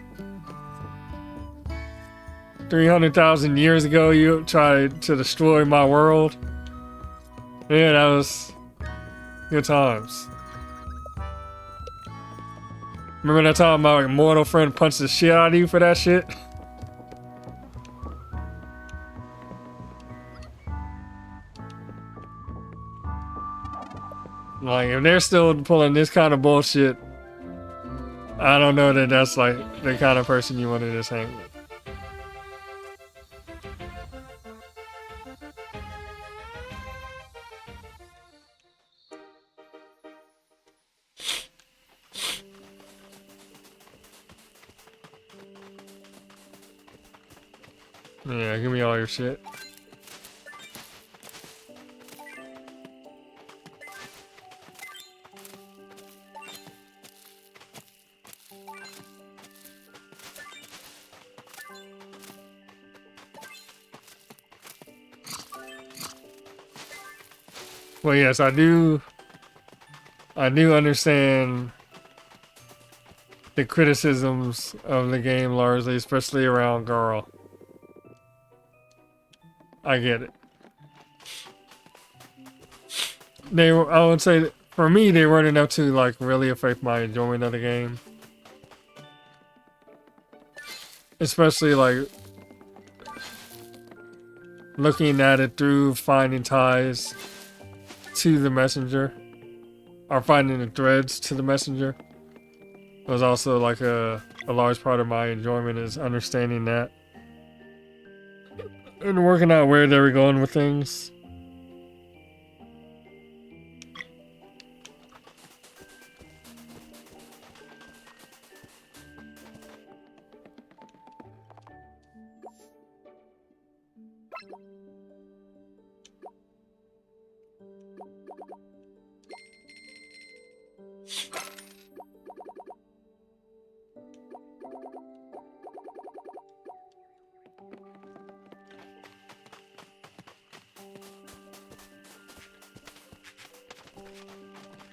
300,000 years ago you tried to destroy my world? Yeah, that was good times. Remember that time my like, mortal friend punched the shit out of you for that shit? Like, if they're still pulling this kind of bullshit, I don't know that that's like the kind of person you want to just hang with. Yeah, give me all your shit. Well, yes, I do understand the criticisms of the game largely, especially around Girl. I get it. I would say for me they weren't enough to like really affect my enjoyment of the game. Especially like looking at it through finding ties to the messenger, or finding the threads to the messenger was also like a large part of my enjoyment, is understanding that and working out where they were going with things.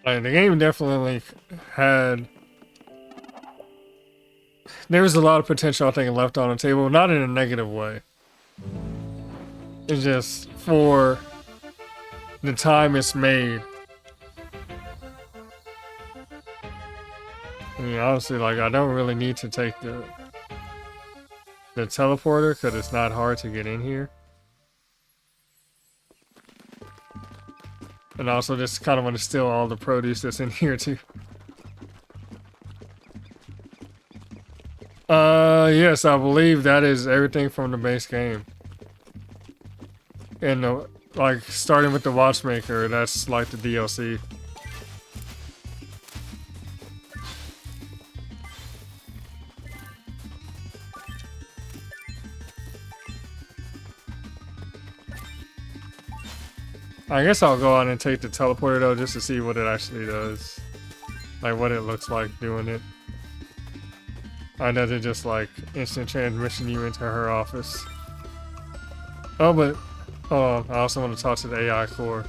Like, the game definitely had... There was a lot of potential, I think, left on the table. Not in a negative way. It's just for the time it's made. I mean, honestly, like, I don't really need to take the teleporter, because it's not hard to get in here. And also just kind of want to steal all the produce that's in here too. Yes, I believe that is everything from the base game. And like starting with the watchmaker, that's like the DLC. I guess I'll go out and take the teleporter though, just to see what it actually does. Like what it looks like doing it. I know it just like instant transmission you into her office. Oh, but hold on, I also want to talk to the AI core.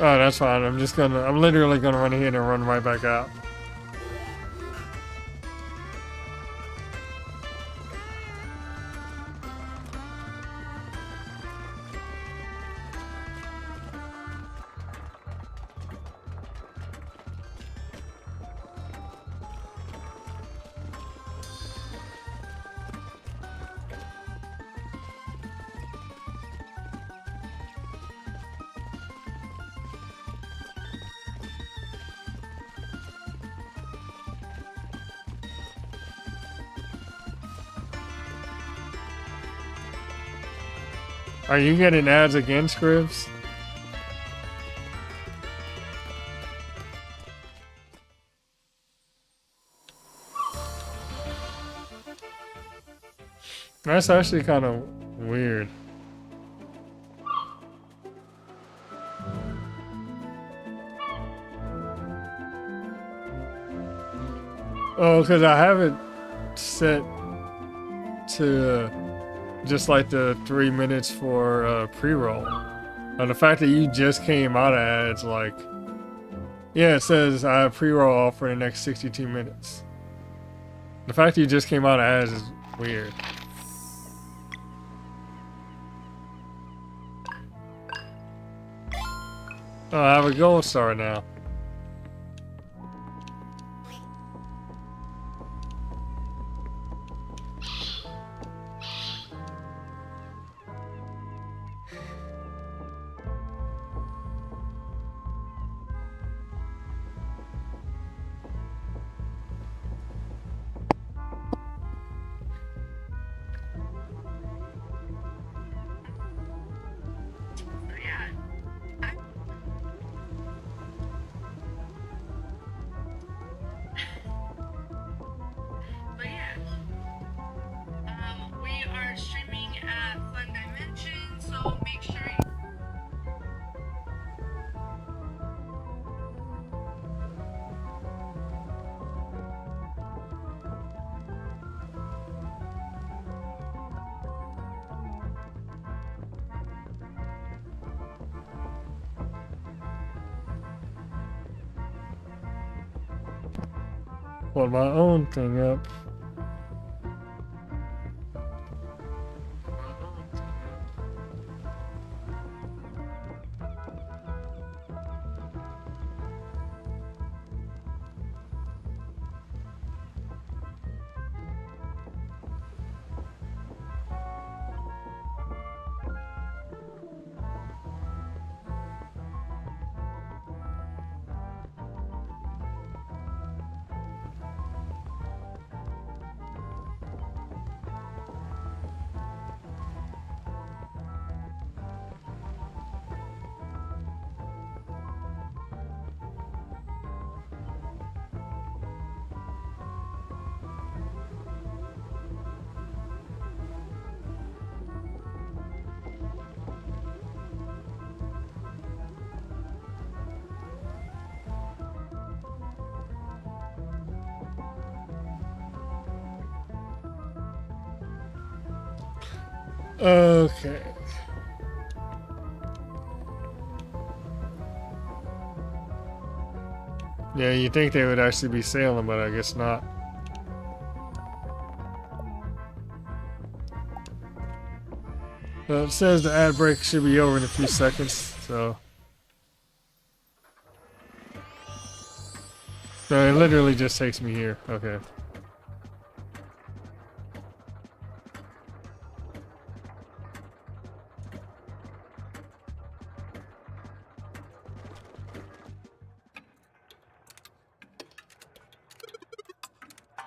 Oh, that's fine. I'm literally gonna run ahead and run right back out. Are you getting ads again, Scribs? That's actually kind of weird. Oh, because I have it set to just like the 3 minutes for pre-roll. And the fact that you just came out of ads, like, yeah, it says I have pre-roll off for the next 62 minutes. The fact that you just came out of ads is weird. Oh, I have a gold star now. Pulled my own thing up. Okay. Yeah, you'd think they would actually be sailing, but I guess not. It says the ad break should be over in a few seconds, so. No, it literally just takes me here. Okay.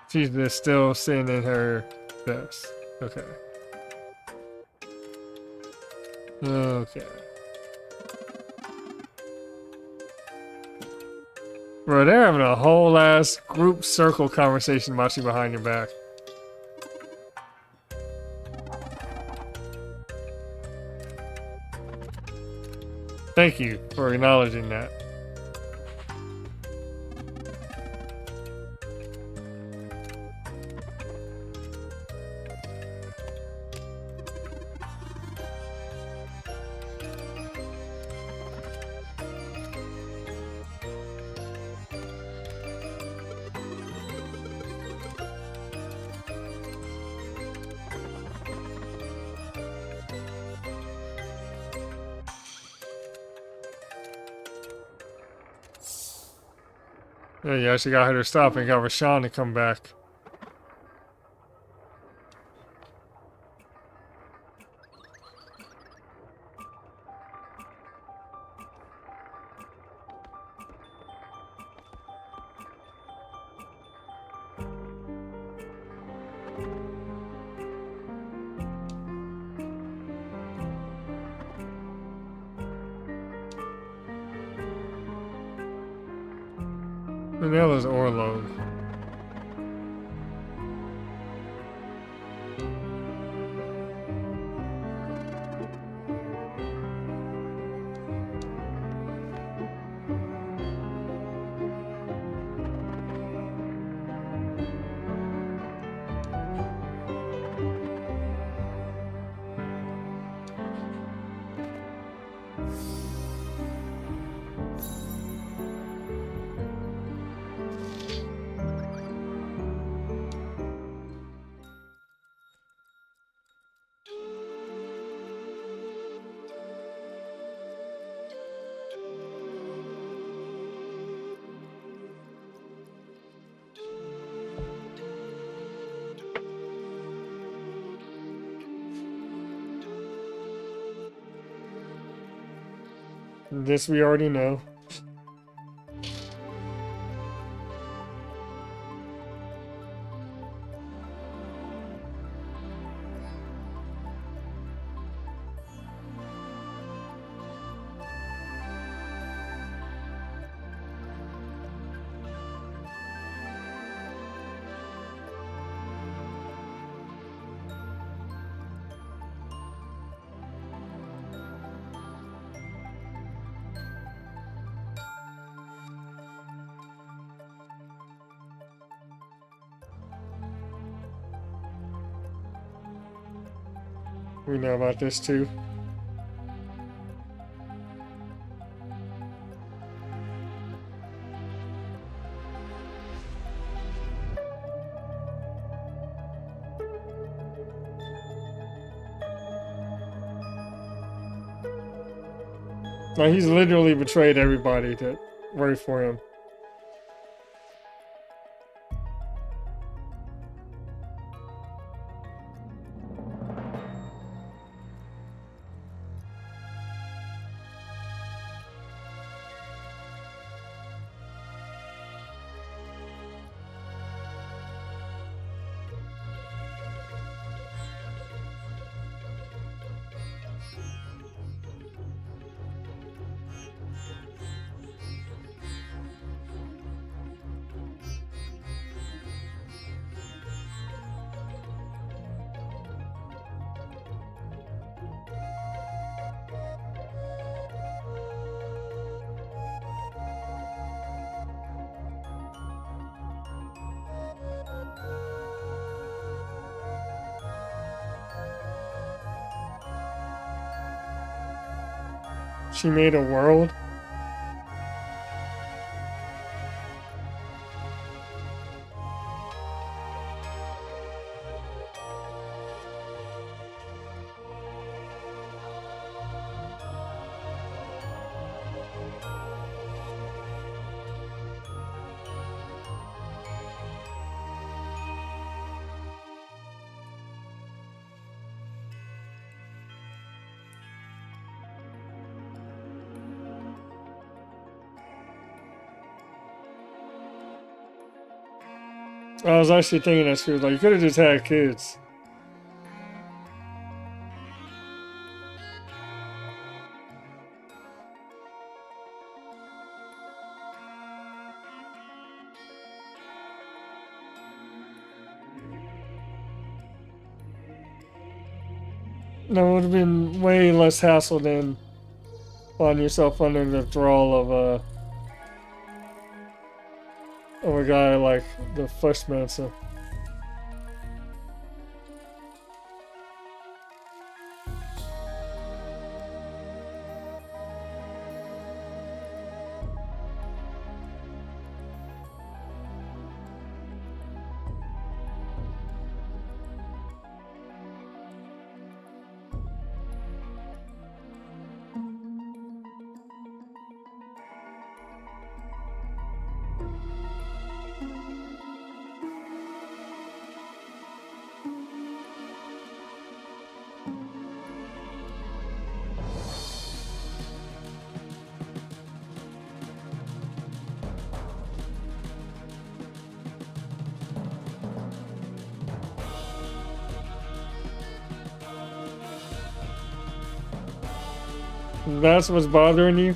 She's just still sitting in her desk. Okay. Okay. Bro, they're having a whole ass group circle conversation about you behind your back. Thank you for acknowledging that. Yeah, you actually got her to stop and got Rashawn to come back. And that was Orlog. This we already know. We know about this too. Like, he's literally betrayed everybody that worked for him. She made a world? I was actually thinking that she was like, you could have just had kids. That would have been way less hassle than finding yourself under the thrall of a guy like the Fleshmancer. That's what's bothering you?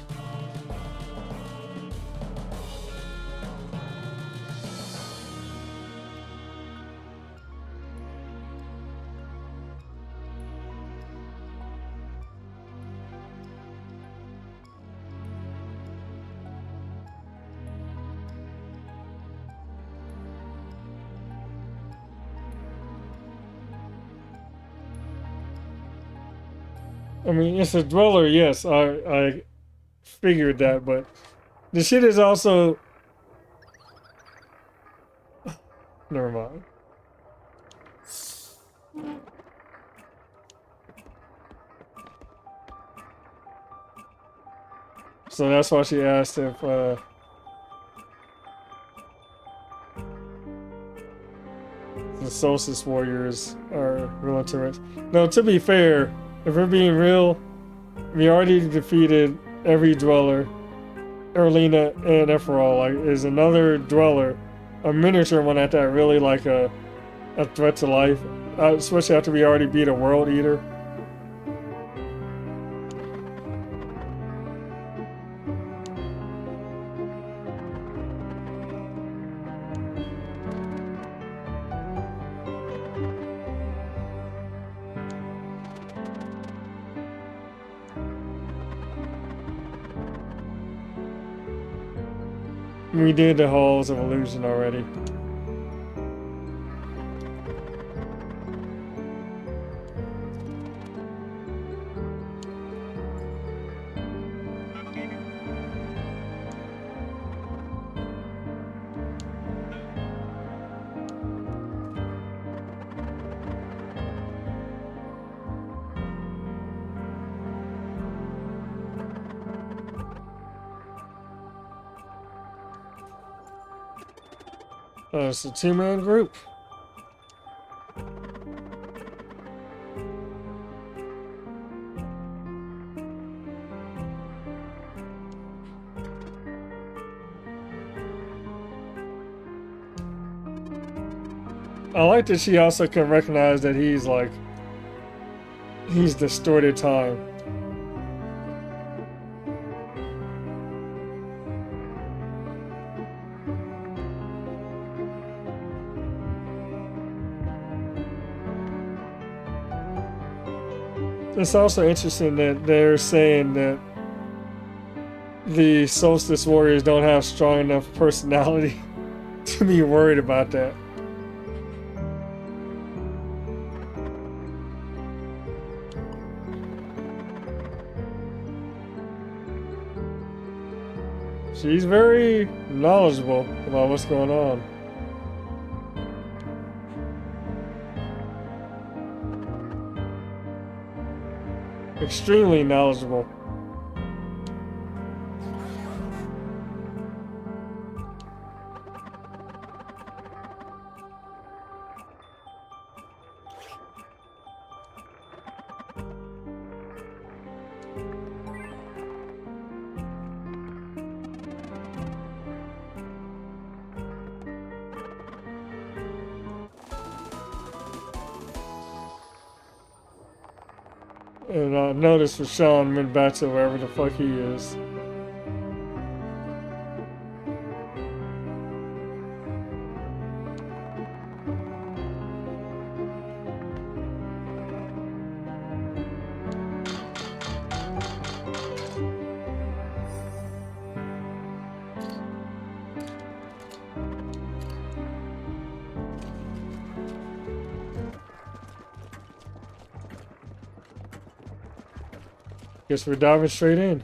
I mean, it's a dweller, yes, I figured that, but the shit is also... Never mind. So that's why she asked if, the Solstice Warriors are willing to rest. No, to be fair, if we're being real, we already defeated every dweller, Erlina and Ephraul. Like, is another dweller, a miniature one at that, really like a threat to life? Especially after we already beat a World Eater. We did the Halls of Illusion already. It's a two-man group. I like that she also can recognize that he's distorted time. It's also interesting that they're saying that the Solstice Warriors don't have strong enough personality to be worried about that. She's very knowledgeable about what's going on. Extremely knowledgeable. And I noticed Rashawn went back to wherever the fuck he is. Guess we're diving straight in.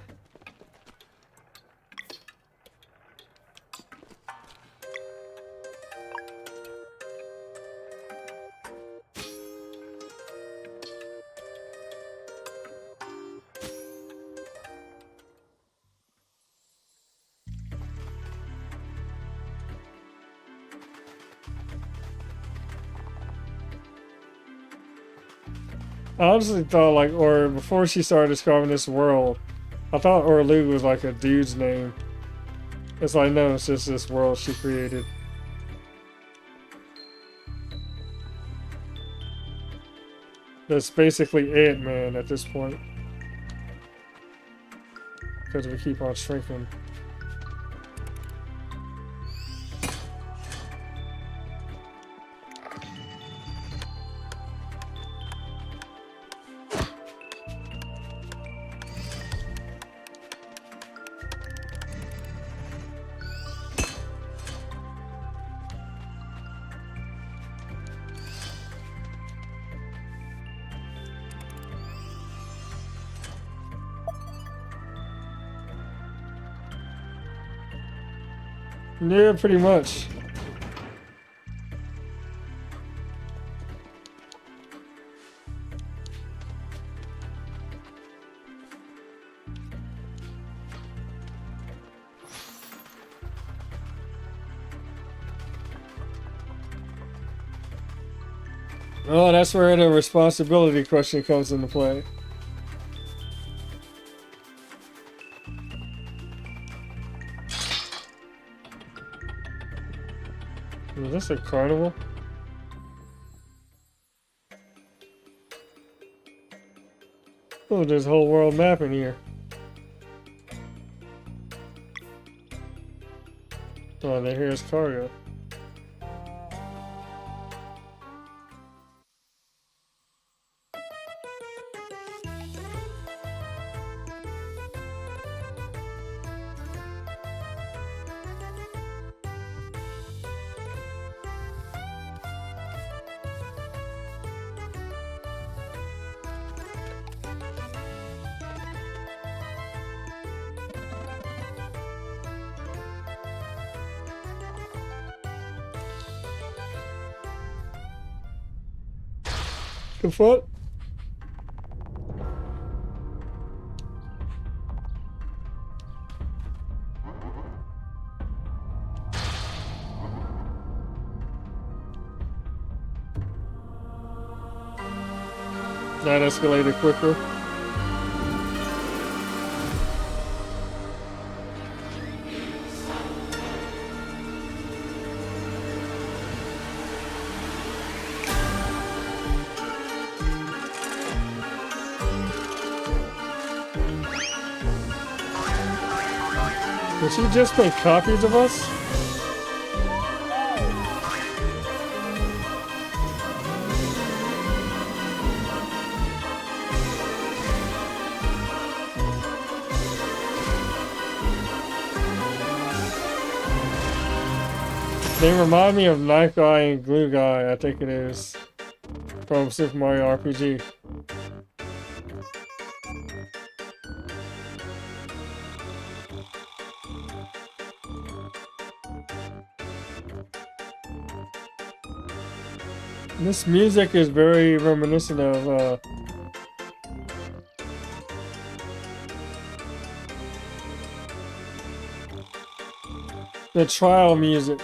I honestly thought or before she started describing this world, I thought Orlug was like a dude's name. It's like, no, it's just this world she created. That's basically Ant-Man at this point. Because we keep on shrinking. Yeah, pretty much. Oh, that's where the responsibility question comes into play. Is this a carnival? Oh, there's a whole world map in here. Oh, then here's cargo. The fuck? That escalated quicker. Did she just make copies of us? They remind me of Knife Guy and Glue Guy, I think it is, from Super Mario RPG. This music is very reminiscent of the trial music.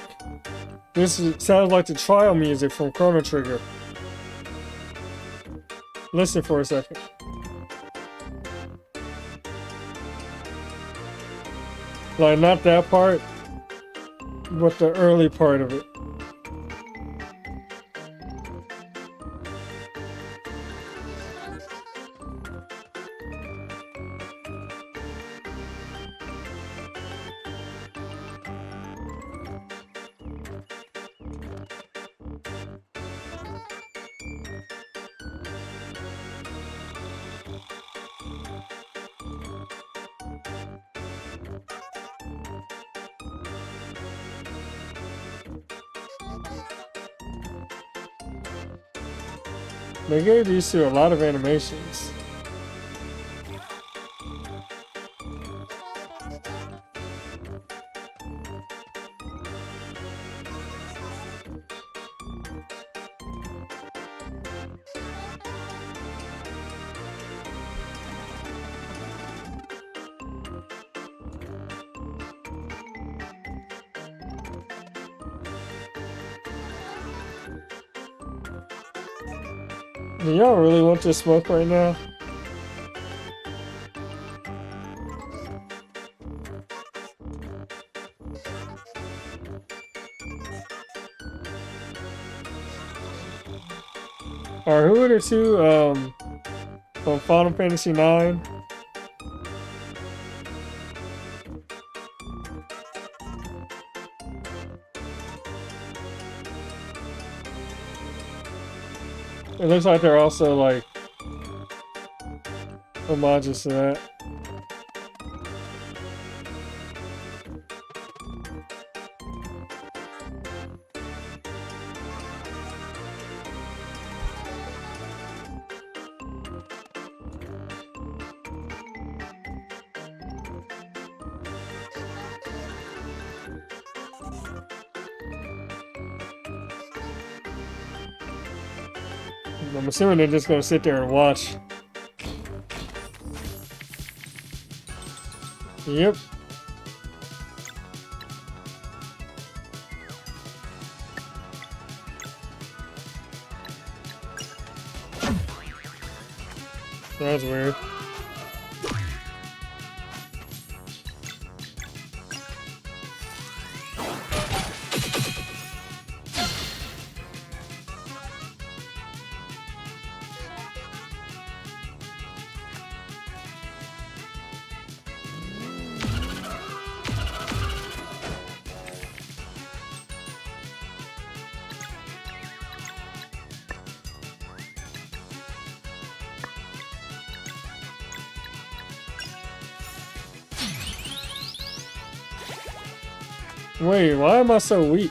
Sounds like the trial music from Chrono Trigger. Listen for a second. Like, not that part, but the early part of it. They gave these two a lot of animations. Do y'all really want to smoke right now? Or who are the two from Final Fantasy IX? It looks like they're also like homages to that. I'm assuming they're just gonna sit there and watch. Yep. That's weird. Wait, why am I so weak?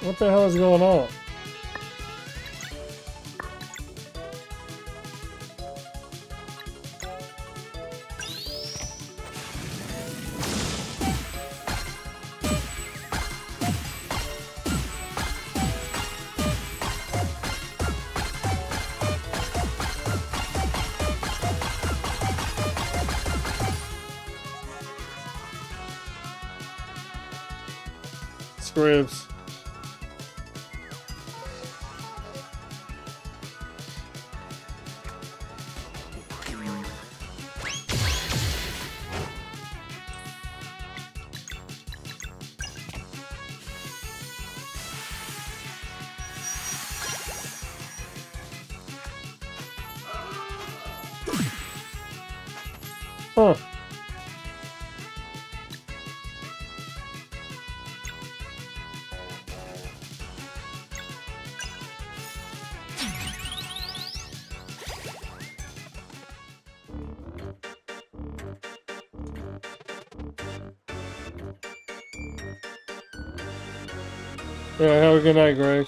What the hell is going on? Scribs. Huh. Yeah, have a good night, Greg.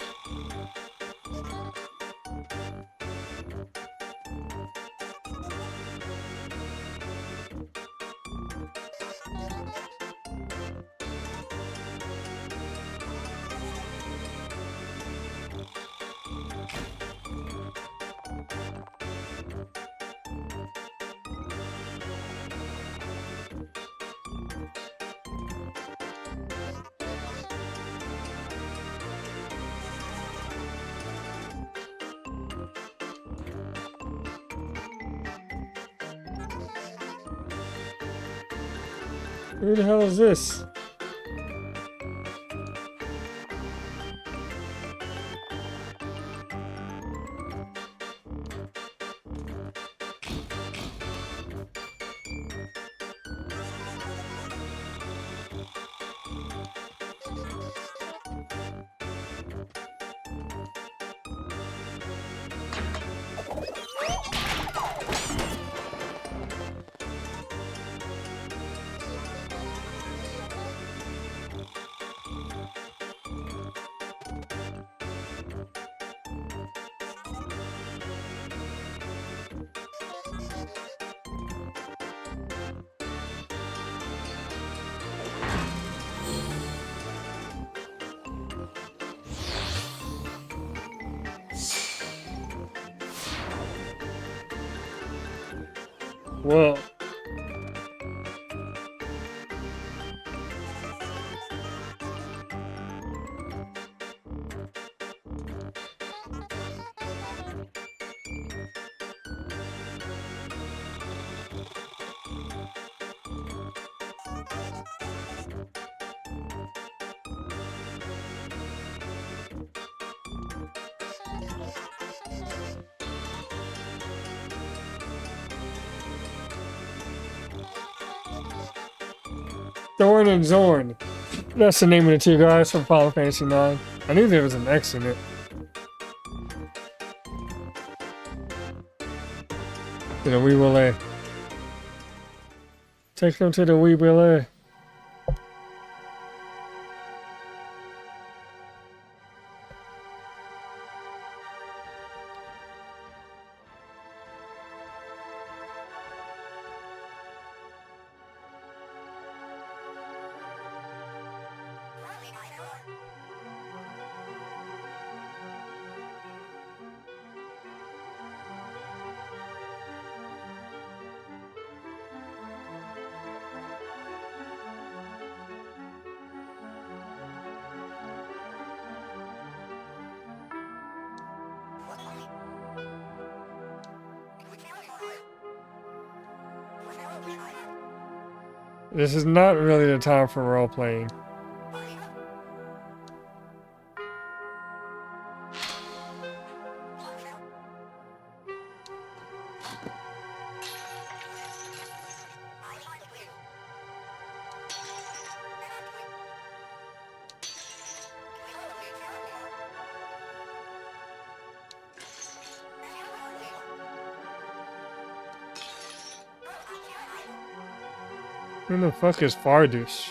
Who the hell is this? Well, Thorn and Zorn. That's the name of the two guys from Final Fantasy IX. I knew there was an X in it. To the Wee Willie. Take them to the Wee Willie. This is not really the time for role playing. Who the fuck is Fardush?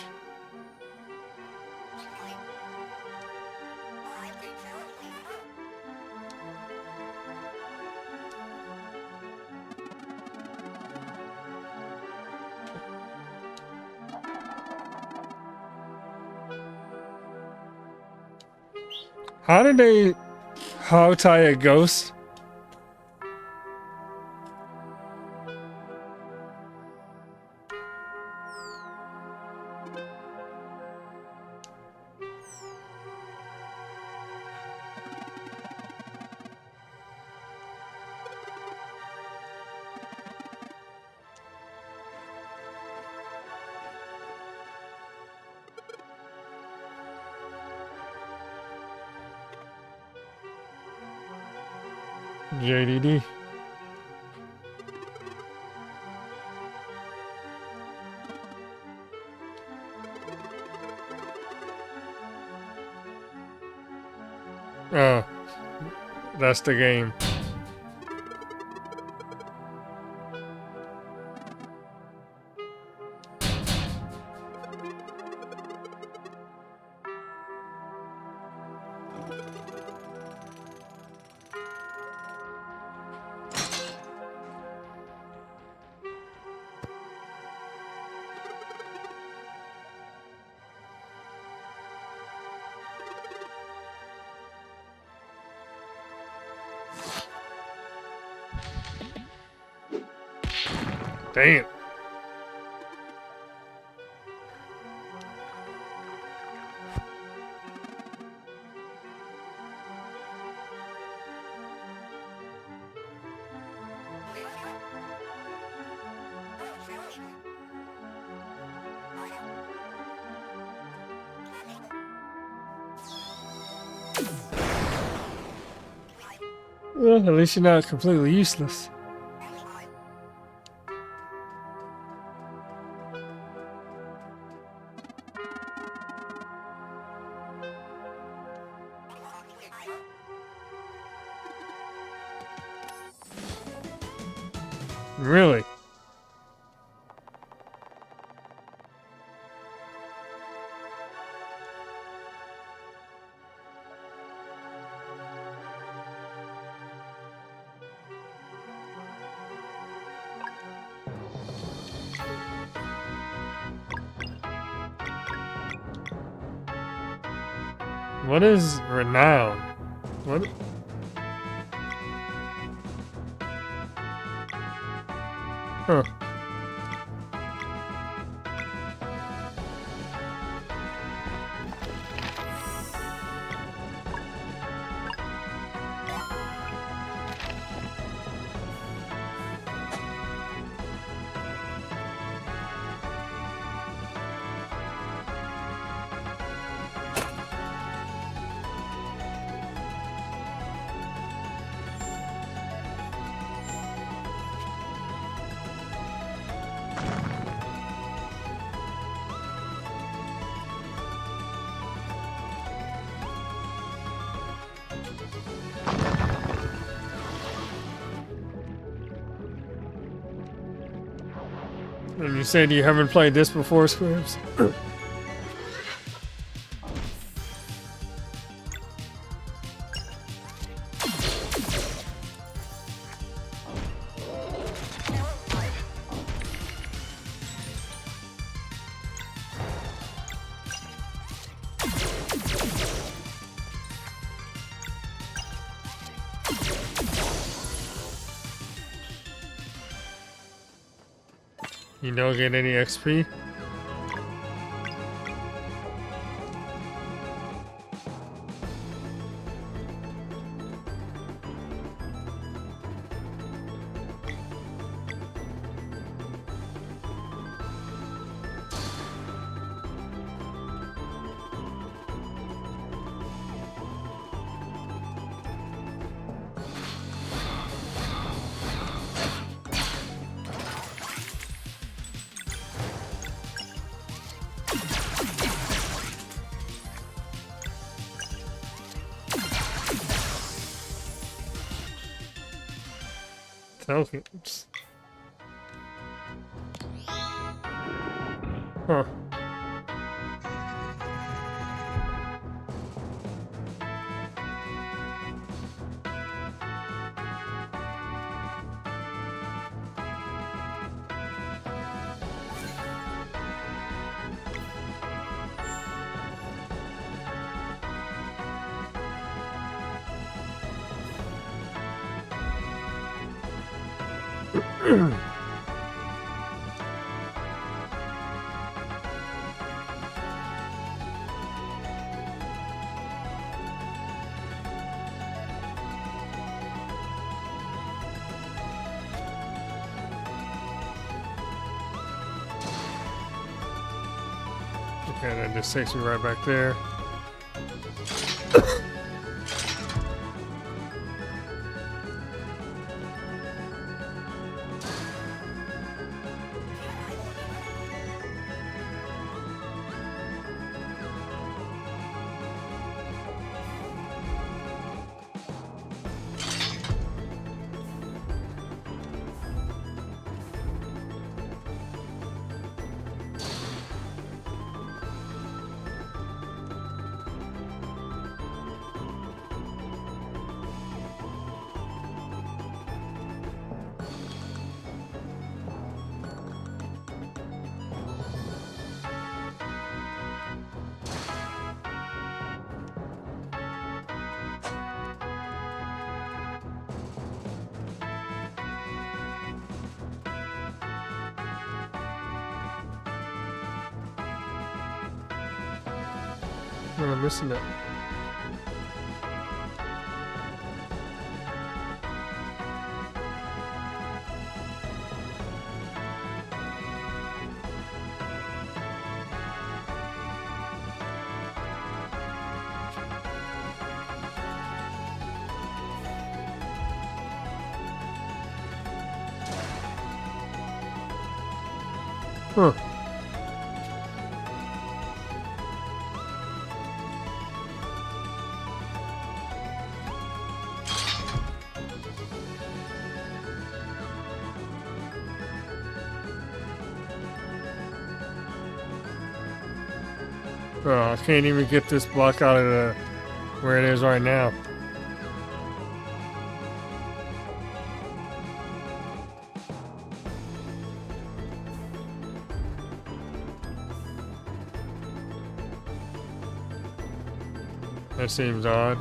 How did they hog tie a ghost? JDD. Oh, that's the game. Damn. Well, at least you're not completely useless. Really? What is renown? What? Huh. And you said you haven't played this before, Squibs? You don't get any XP? Tokens. Huh. Okay, that just takes me right back there. No, I'm missing it. Huh. Oh, I can't even get this block out of the where it is right now. That seems odd.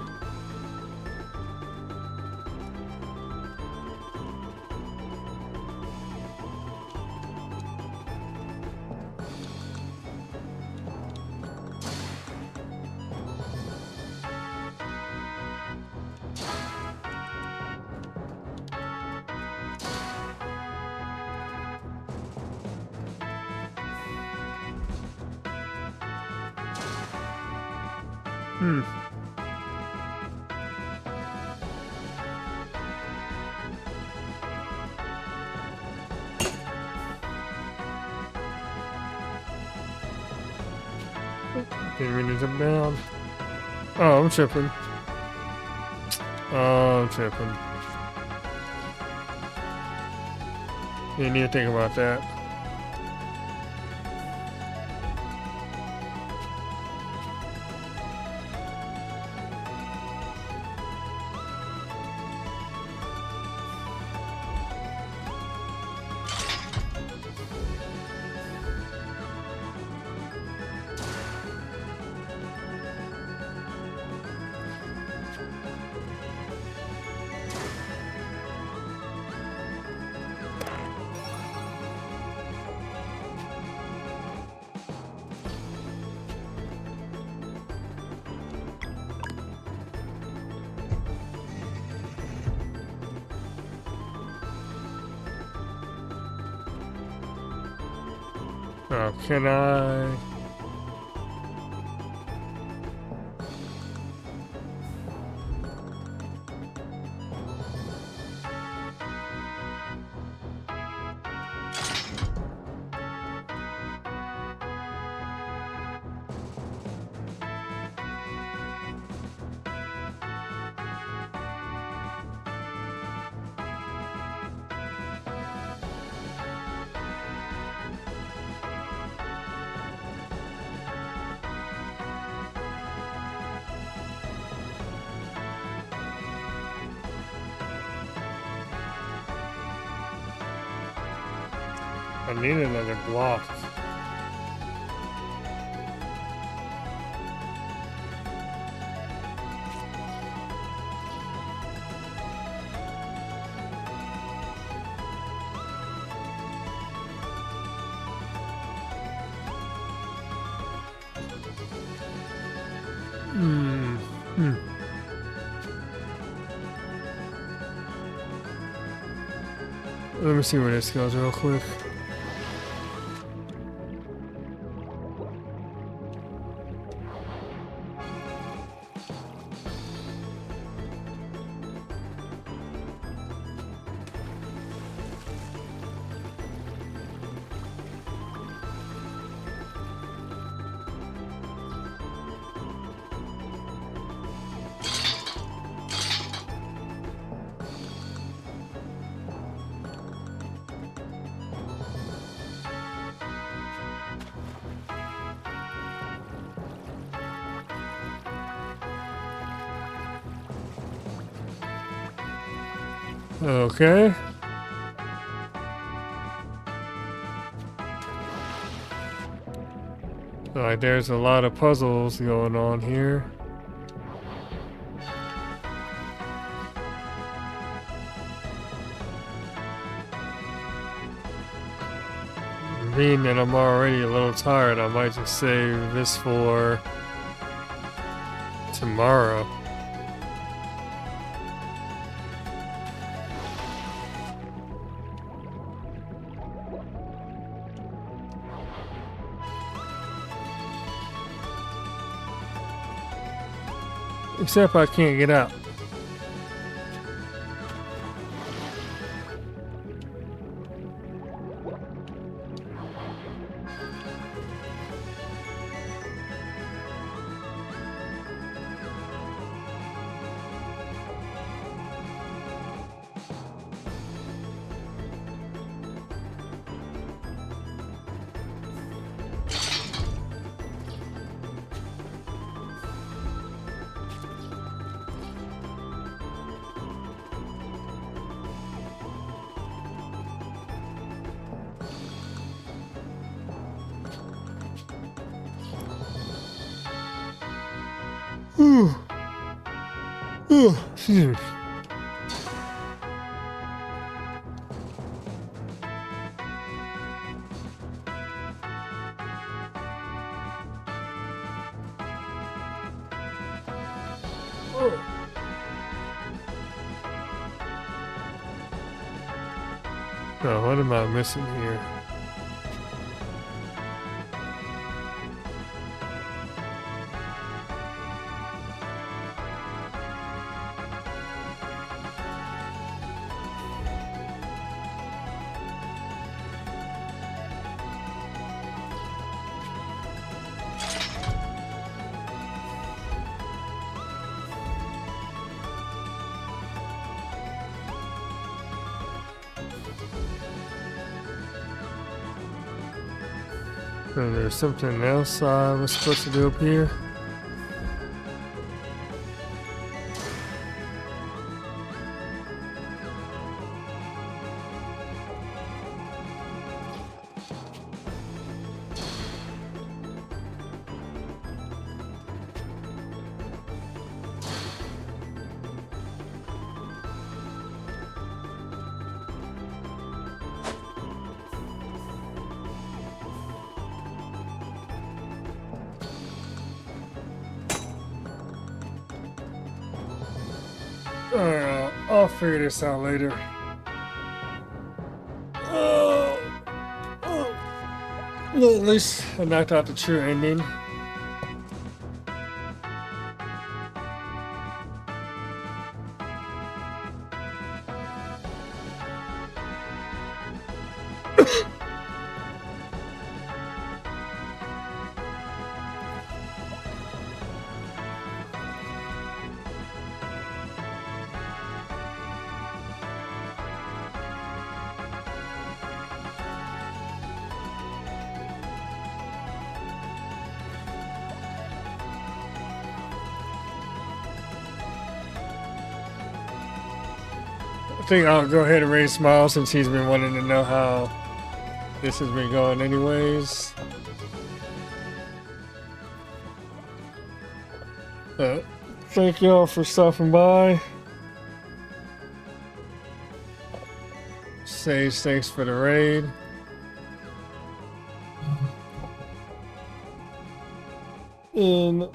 Hmm. Didn't mean to jump down. Oh, I'm tripping. Oh, I'm tripping. Didn't even think about that. Oh, can I? I need another block. Let me see where this goes real quick. Okay. Like there's a lot of puzzles going on here. Being that I'm already a little tired, I might just save this for tomorrow. Except I can't get out. Excuse me. Oh, what am I missing here? And there's something else I was supposed to do up here. Alright, I'll figure this out later. Well, at least I knocked out the true ending. I think I'll go ahead and raise Smile since he's been wanting to know how this has been going anyways. Thank y'all for stopping by. Sage, thanks for the raid. And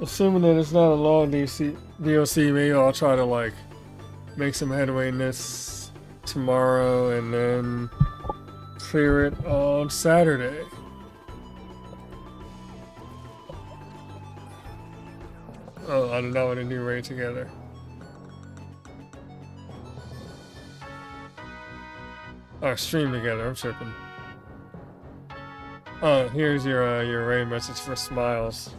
assuming that it's not a long DLC, maybe I'll try to like make some headway in this tomorrow and then clear it on Saturday. Oh, I don't know what a new raid together. Oh, stream together, I'm tripping. Oh, here's your raid message for Smiles.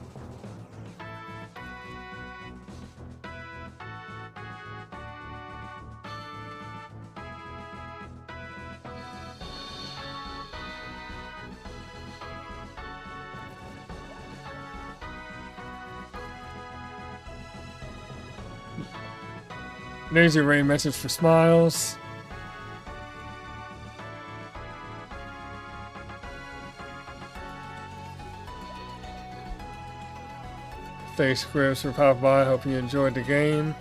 There's your raid message for Smiles. Thanks, Chris, for popping by. Hope you enjoyed the game.